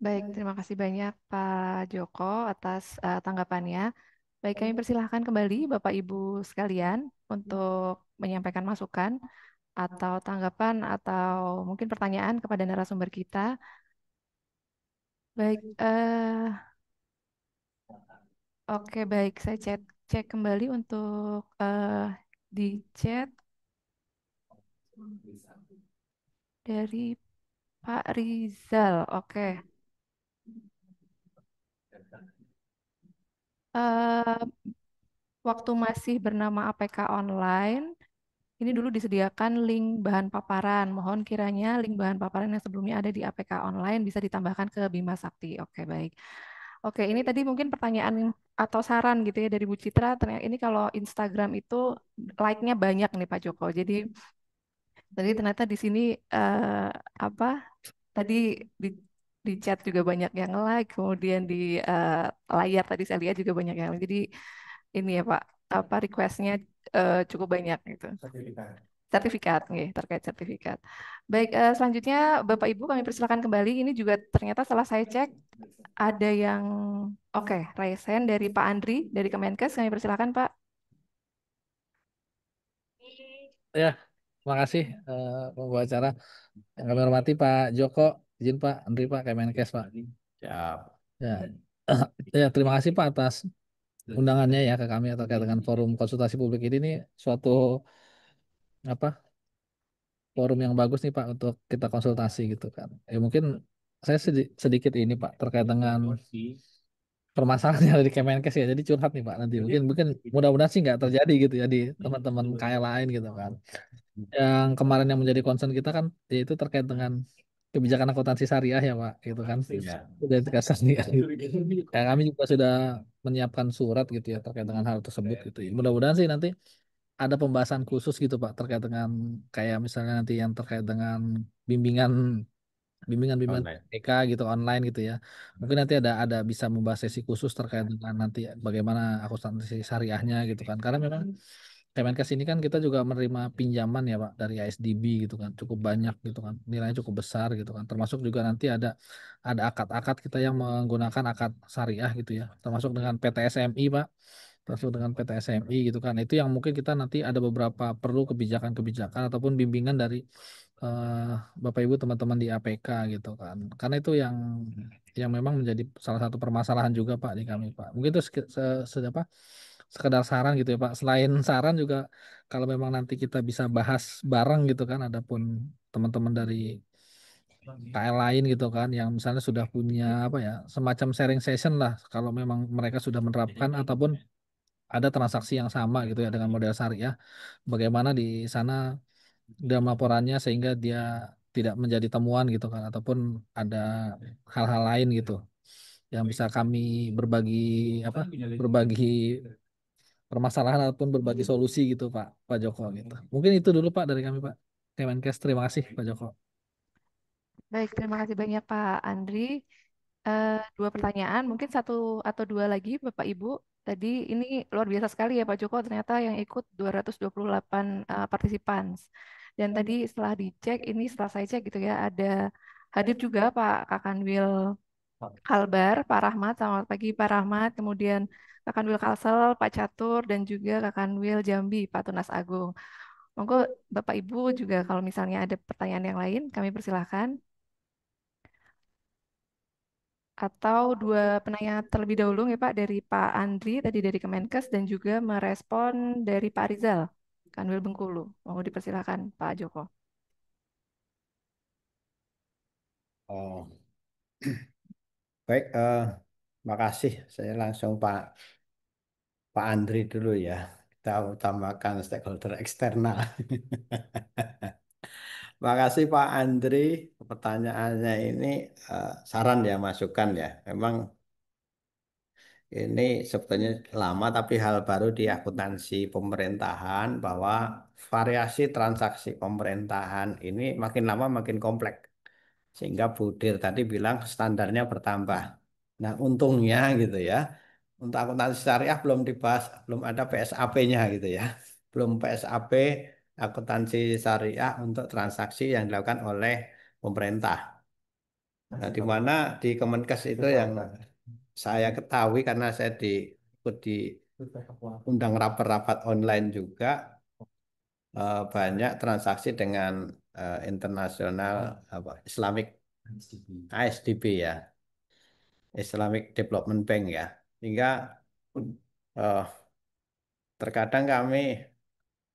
Baik, terima kasih banyak Pak Joko atas tanggapannya. Baik, kami persilahkan kembali Bapak Ibu sekalian untuk menyampaikan masukan atau tanggapan atau mungkin pertanyaan kepada narasumber kita. Baik, Oke, baik. Saya cek kembali untuk di chat dari Pak Rizal. Oke. Eh, Waktu masih bernama APK Online, ini dulu disediakan link bahan paparan. Mohon kiranya link bahan paparan yang sebelumnya ada di APK Online bisa ditambahkan ke Bima Sakti. Oke, baik. Oke, ini tadi mungkin pertanyaan atau saran gitu ya dari Bu Citra. Ternyata ini kalau Instagram itu like-nya banyak nih Pak Joko. Jadi ternyata di sini eh, apa? Tadi di chat juga banyak yang like, kemudian di layar tadi saya lihat juga banyak yang like. Jadi ini ya Pak, apa requestnya cukup banyak gitu. Sertifikat, nih, terkait sertifikat. Baik, selanjutnya Bapak Ibu kami persilakan kembali. Ini juga ternyata setelah saya cek ada yang oke, raise hand dari Pak Andri dari Kemenkes. Kami persilakan Pak. Ya, terima kasih pembawa acara. Yang kami hormati Pak Joko, izin Pak Andri Pak Kemenkes Pak. Siap. Ya, ya terima kasih Pak atas undangannya ya ke kami terkait dengan forum konsultasi publik ini suatu apa forum yang bagus nih Pak untuk kita konsultasi gitu kan. Ya mungkin saya sedikit ini Pak terkait dengan permasalahan yang ada di Kemenkes ya. Jadi curhat nih Pak nanti. Mungkin mungkin mudah-mudahan sih nggak terjadi gitu ya di teman-teman KL lain gitu kan. Yang kemarin yang menjadi concern kita kan yaitu terkait dengan kebijakan akuntansi syariah ya Pak gitu kan. Ya. Sudah dikasih ya kami juga sudah menyiapkan surat gitu ya terkait dengan hal tersebut gitu ya. Mudah-mudahan sih nanti ada pembahasan khusus gitu Pak terkait dengan kayak misalnya nanti yang terkait dengan bimbingan bimbingan Online. TK gitu online gitu ya. Mungkin nanti ada bisa membahas sesi khusus terkait dengan nanti bagaimana akuntansi syariahnya gitu kan. Karena memang Kemenkes ini kan kita juga menerima pinjaman ya Pak dari ASDB gitu kan. Cukup banyak gitu kan. Nilainya cukup besar gitu kan. Termasuk juga nanti ada akad-akad kita yang menggunakan akad syariah gitu ya. Termasuk dengan PTSMI Pak. Termasuk dengan PTSMI gitu kan. Itu yang mungkin kita nanti ada beberapa perlu kebijakan-kebijakan ataupun bimbingan dari eh, Bapak Ibu teman-teman di APK gitu kan. Karena itu yang memang menjadi salah satu permasalahan juga Pak di kami Pak. Mungkin itu apa sekedar saran gitu ya Pak. Selain saran juga kalau memang nanti kita bisa bahas bareng gitu kan, adapun teman-teman dari KL lain gitu kan yang misalnya sudah punya apa ya semacam sharing session lah kalau memang mereka sudah menerapkan ataupun ada transaksi yang sama gitu ya dengan model syariah bagaimana di sana dalam laporannya sehingga dia tidak menjadi temuan gitu kan ataupun ada hal-hal lain gitu yang bisa kami berbagi apa berbagi permasalahan ataupun berbagi solusi gitu Pak Joko gitu. Mungkin itu dulu Pak dari kami Pak Kemenkes. Terima kasih Pak Joko. Baik, terima kasih banyak Pak Andri. Dua pertanyaan, mungkin satu atau dua lagi Bapak Ibu. Tadi ini luar biasa sekali ya Pak Joko, ternyata yang ikut 228 partisipan. Dan tadi setelah dicek, ini setelah saya cek gitu ya, ada hadir juga Pak Kakanwil Kalbar, Pak Rahmat, selamat pagi Pak Rahmat, kemudian Kakanwil Kalsel, Pak Catur, dan juga Kakanwil Jambi, Pak Tunas Agung. Monggo Bapak Ibu juga kalau misalnya ada pertanyaan yang lain, kami persilahkan. Atau dua penanya terlebih dahulu ya Pak dari Pak Andri tadi dari Kemenkes dan juga merespon dari Pak Rizal Kanwil Bengkulu. Mau dipersilakan Pak Joko. Oh, baik. Makasih. Saya langsung Pak Andri dulu ya. Kita utamakan stakeholder eksternal. Makasih Pak Andri. Pertanyaannya ini saran ya, masukan ya. Memang ini sebetulnya lama tapi hal baru di akuntansi pemerintahan bahwa variasi transaksi pemerintahan ini makin lama makin kompleks. Sehingga Budir tadi bilang standarnya bertambah. Nah, untungnya gitu ya. Untuk akuntansi syariah belum dibahas, belum ada PSAP-nya gitu ya. Belum PSAP akuntansi syariah untuk transaksi yang dilakukan oleh pemerintah. Nah, di mana di Kemenkes itu yang saya ketahui karena saya ikut di undang rapat-rapat online juga banyak transaksi dengan internasional apa Islamic ASDB ya, Islamic Development Bank ya. Sehingga eh, terkadang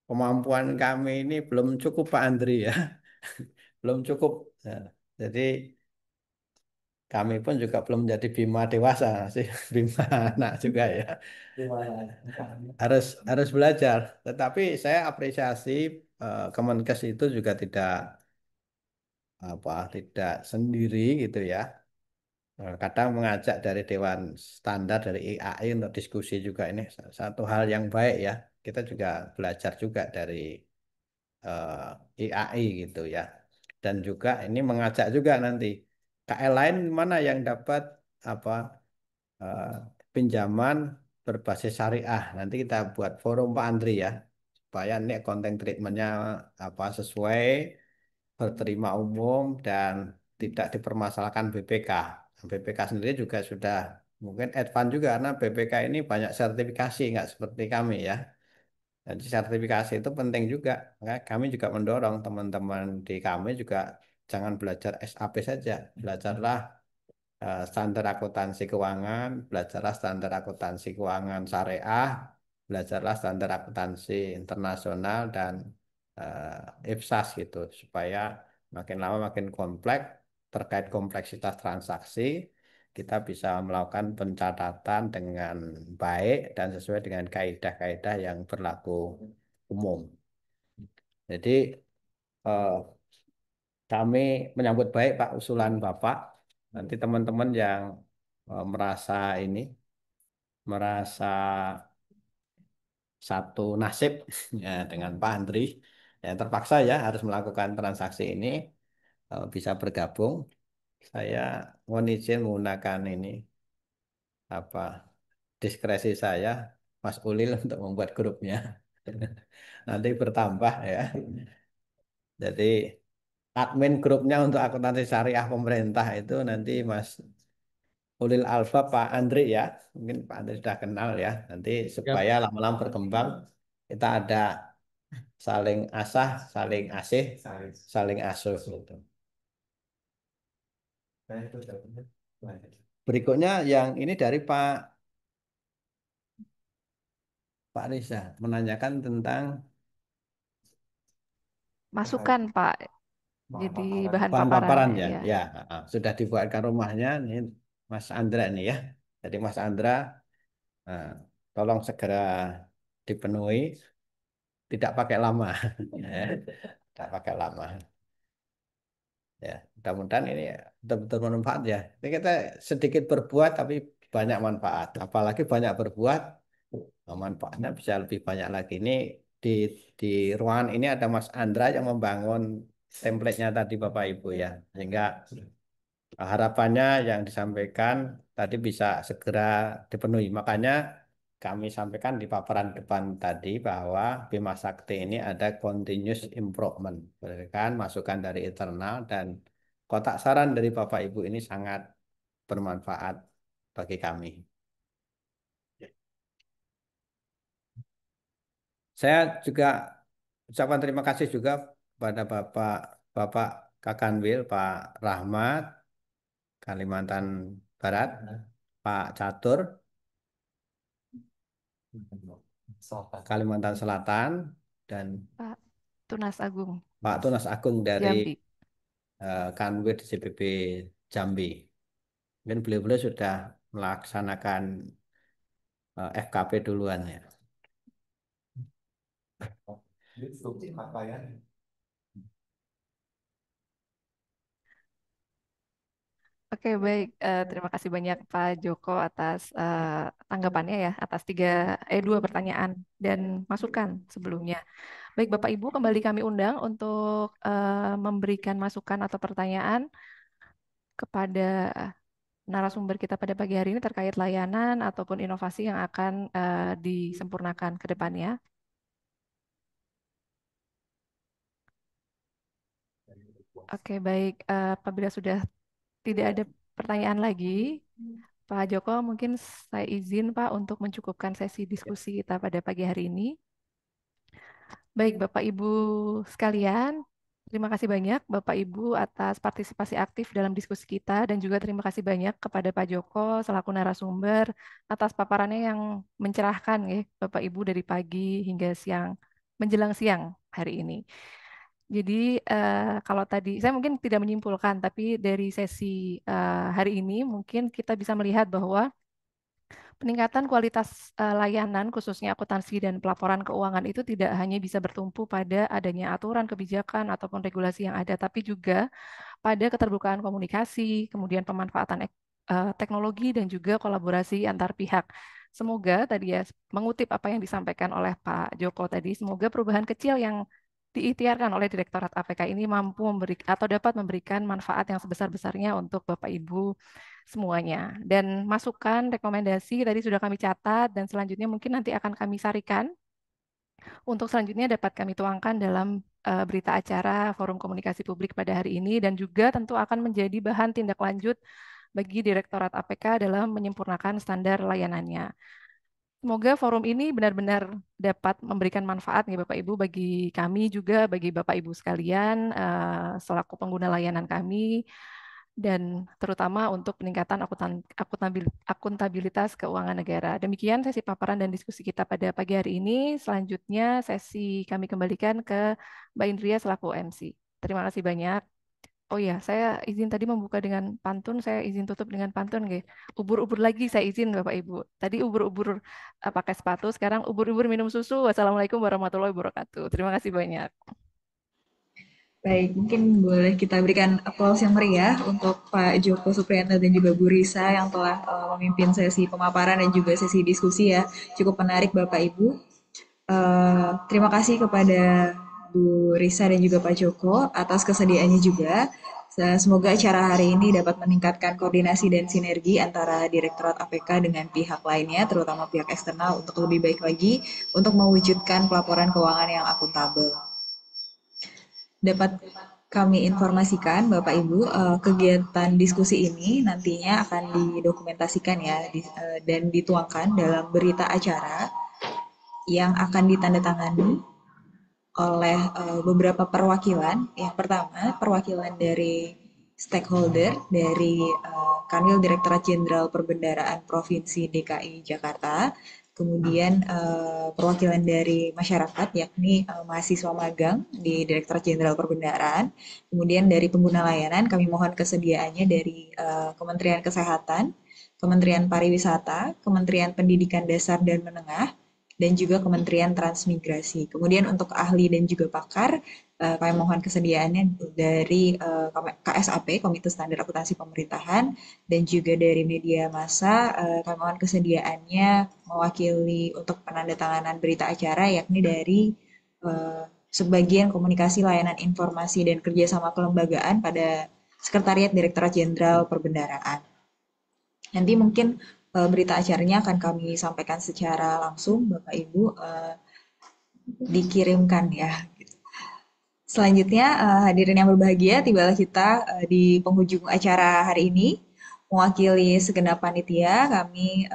kemampuan kami ini belum cukup Pak Andri ya, belum cukup. Nah, jadi kami pun juga belum menjadi bima dewasa sih, bima anak juga ya. Harus belajar. Tetapi saya apresiasi Kemenkes itu juga tidak sendiri gitu ya. Kadang mengajak dari Dewan Standar dari IAI untuk diskusi juga ini satu hal yang baik ya. Kita juga belajar juga dari IAI gitu ya. Dan juga ini mengajak juga nanti KL lain mana yang dapat apa eh, pinjaman berbasis syariah. Nanti kita buat forum Pak Andri ya, supaya ini konten treatmentnya sesuai, berterima umum dan tidak dipermasalahkan BPK. BPK sendiri juga sudah mungkin advance juga karena BPK ini banyak sertifikasi nggak seperti kami ya. Jadi sertifikasi itu penting juga. Maka kami juga mendorong teman-teman di kami juga jangan belajar SAP saja, belajarlah standar akuntansi keuangan, belajarlah standar akuntansi keuangan syariah, belajarlah standar akuntansi internasional dan IPSAS gitu, supaya makin lama makin kompleks terkait kompleksitas transaksi, kita bisa melakukan pencatatan dengan baik dan sesuai dengan kaidah-kaidah yang berlaku umum. Jadi eh, kami menyambut baik Pak usulan Bapak. Nanti teman-teman yang merasa ini merasa satu nasib ya dengan Pak Andri, yang terpaksa ya harus melakukan transaksi ini, bisa bergabung. Saya mohon izin menggunakan ini apa diskresi saya, Mas Ulil untuk membuat grupnya. Nanti bertambah ya. Jadi admin grupnya untuk akuntansi syariah pemerintah itu nanti Mas Ulil Alfa Pak Andri ya. Mungkin Pak Andri sudah kenal ya. Nanti Siap. supaya lama-lama berkembang kita ada saling asah, saling asih, saling asuh gitu. Berikutnya yang ini dari Pak Riza menanyakan tentang Masukan, Pak. Jadi bahan bahan paparan paparannya, ya. ya. Ya, sudah dibuatkan rumahnya ini Mas Andra ini ya. Jadi Mas Andra, nah, tolong segera dipenuhi, tidak pakai lama, ya, tidak pakai lama. Ya, mudah-mudahan ini betul-betul bermanfaat ya. Jadi kita sedikit berbuat tapi banyak manfaat. Apalagi banyak berbuat, manfaatnya bisa lebih banyak lagi. Ini di di ruangan ini ada Mas Andra yang membangun template-nya tadi Bapak Ibu ya. Sehingga harapannya yang disampaikan tadi bisa segera dipenuhi. Makanya kami sampaikan di paparan depan tadi bahwa Bima Sakti ini ada continuous improvement. Berdasarkan masukan dari internal dan kotak saran dari Bapak Ibu ini sangat bermanfaat bagi kami. Saya juga ucapkan terima kasih juga kepada Bapak Kakanwil, Pak Rahmat, Kalimantan Barat, Pak Catur, Kalimantan Selatan, dan Pak Tunas Agung, Pak Tunas Agung dari Jambi. Kanwil CPB Jambi. Mungkin beliau-beliau sudah melaksanakan FKP duluan ya. Oke, baik. Terima kasih banyak Pak Joko atas tanggapannya ya, atas dua pertanyaan dan masukan sebelumnya. Baik, Bapak Ibu, kembali kami undang untuk memberikan masukan atau pertanyaan kepada narasumber kita pada pagi hari ini terkait layanan ataupun inovasi yang akan disempurnakan ke depannya. Oke, baik. Apabila sudah tidak ada pertanyaan lagi, Pak Joko, mungkin saya izin Pak untuk mencukupkan sesi diskusi kita pada pagi hari ini. Baik, Bapak Ibu sekalian, Terima kasih banyak Bapak Ibu atas partisipasi aktif dalam diskusi kita dan juga terima kasih banyak kepada Pak Joko selaku narasumber atas paparannya yang mencerahkan ya Bapak Ibu dari pagi hingga siang menjelang siang hari ini. Jadi kalau tadi saya mungkin tidak menyimpulkan tapi dari sesi hari ini mungkin kita bisa melihat bahwa peningkatan kualitas layanan khususnya akuntansi dan pelaporan keuangan itu tidak hanya bisa bertumpu pada adanya aturan, kebijakan ataupun regulasi yang ada, tapi juga pada keterbukaan komunikasi, kemudian pemanfaatan teknologi dan juga kolaborasi antar pihak. Semoga tadi ya mengutip apa yang disampaikan oleh Pak Joko tadi, semoga perubahan kecil yang diikhtiarkan oleh Direktorat APK ini mampu memberi atau dapat memberikan manfaat yang sebesar-besarnya untuk Bapak Ibu semuanya. Dan masukan, rekomendasi tadi sudah kami catat dan selanjutnya mungkin nanti akan kami sarikan untuk selanjutnya dapat kami tuangkan dalam berita acara Forum Komunikasi Publik pada hari ini dan juga tentu akan menjadi bahan tindak lanjut bagi Direktorat APK dalam menyempurnakan standar layanannya. Semoga forum ini benar-benar dapat memberikan manfaat nih Bapak Ibu bagi kami juga bagi Bapak Ibu sekalian selaku pengguna layanan kami dan terutama untuk peningkatan akuntabilitas keuangan negara. Demikian sesi paparan dan diskusi kita pada pagi hari ini. Selanjutnya sesi kami kembalikan ke Mbak Indria selaku MC. Terima kasih banyak. Oh ya, saya izin tadi membuka dengan pantun, saya izin tutup dengan pantun, nggih. Ubur-ubur lagi saya izin Bapak Ibu. Tadi ubur-ubur pakai sepatu, sekarang ubur-ubur minum susu. Wassalamualaikum warahmatullahi wabarakatuh. Terima kasih banyak. Baik, mungkin boleh kita berikan aplaus yang meriah untuk Pak Joko Supriyanto dan juga Bu Risa yang telah memimpin sesi pemaparan dan juga sesi diskusi ya. Cukup menarik Bapak Ibu. Terima kasih kepada Bu Risa dan juga Pak Joko atas kesediaannya juga. Semoga acara hari ini dapat meningkatkan koordinasi dan sinergi antara Direktorat APK dengan pihak lainnya, terutama pihak eksternal untuk lebih baik lagi untuk mewujudkan pelaporan keuangan yang akuntabel. Dapat kami informasikan Bapak Ibu, kegiatan diskusi ini nantinya akan didokumentasikan ya dan dituangkan dalam berita acara yang akan ditandatangani oleh beberapa perwakilan. Yang pertama, perwakilan dari stakeholder dari Kanwil Direktorat Jenderal Perbendaraan Provinsi DKI Jakarta, kemudian perwakilan dari masyarakat yakni mahasiswa magang di Direktorat Jenderal Perbendaraan, kemudian dari pengguna layanan kami mohon kesediaannya dari Kementerian Kesehatan, Kementerian Pariwisata, Kementerian Pendidikan Dasar dan Menengah, dan juga Kementerian Transmigrasi. Kemudian untuk ahli dan juga pakar, kami mohon kesediaannya dari KSAP, Komite Standar Akuntansi Pemerintahan, dan juga dari media massa, kami mohon kesediaannya mewakili untuk penandatanganan berita acara, yakni dari sebagian komunikasi layanan informasi dan kerjasama kelembagaan pada Sekretariat Direktorat Jenderal Perbendaraan. Nanti mungkin berita acaranya akan kami sampaikan secara langsung, Bapak Ibu, dikirimkan ya. Selanjutnya, hadirin yang berbahagia, tibalah kita di penghujung acara hari ini. Mewakili segenap panitia, kami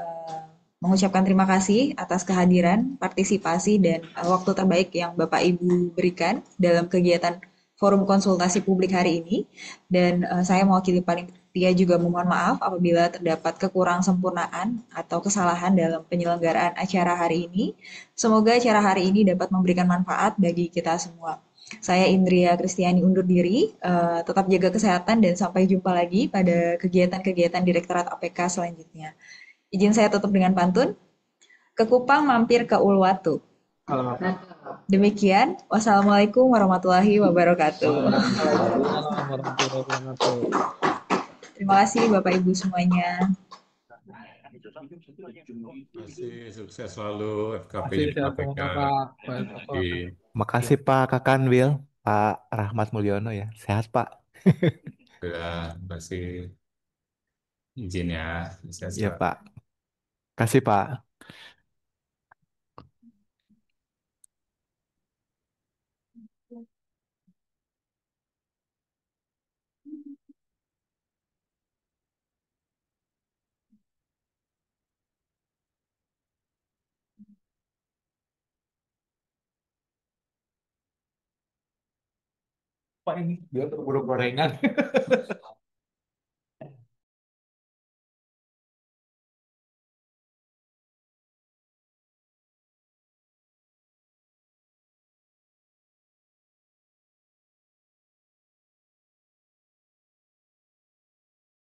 mengucapkan terima kasih atas kehadiran, partisipasi, dan waktu terbaik yang Bapak Ibu berikan dalam kegiatan forum konsultasi publik hari ini. Dan saya mewakili panitia juga memohon maaf apabila terdapat kekurang sempurnaan atau kesalahan dalam penyelenggaraan acara hari ini. Semoga acara hari ini dapat memberikan manfaat bagi kita semua. Saya Indria Kristiani undur diri, tetap jaga kesehatan dan sampai jumpa lagi pada kegiatan-kegiatan Direktorat APK selanjutnya. Izin saya tutup dengan pantun. Ke Kupang mampir ke Uluwatu. Demikian, wassalamualaikum warahmatullahi wabarakatuh. Waalaikumsalam warahmatullahi wabarakatuh. Terima kasih Bapak Ibu semuanya. Terima kasih, sukses selalu FKP Masih sehat KPK. semua Pak. Pak Joko. Makasih Pak Kakan Will, Pak Rahmat Mulyono ya. Sehat Pak. Terima kasih izin ya. Sukses, Iya Pak. Pak. Kasih Pak. ini? Biar terburu gorengan.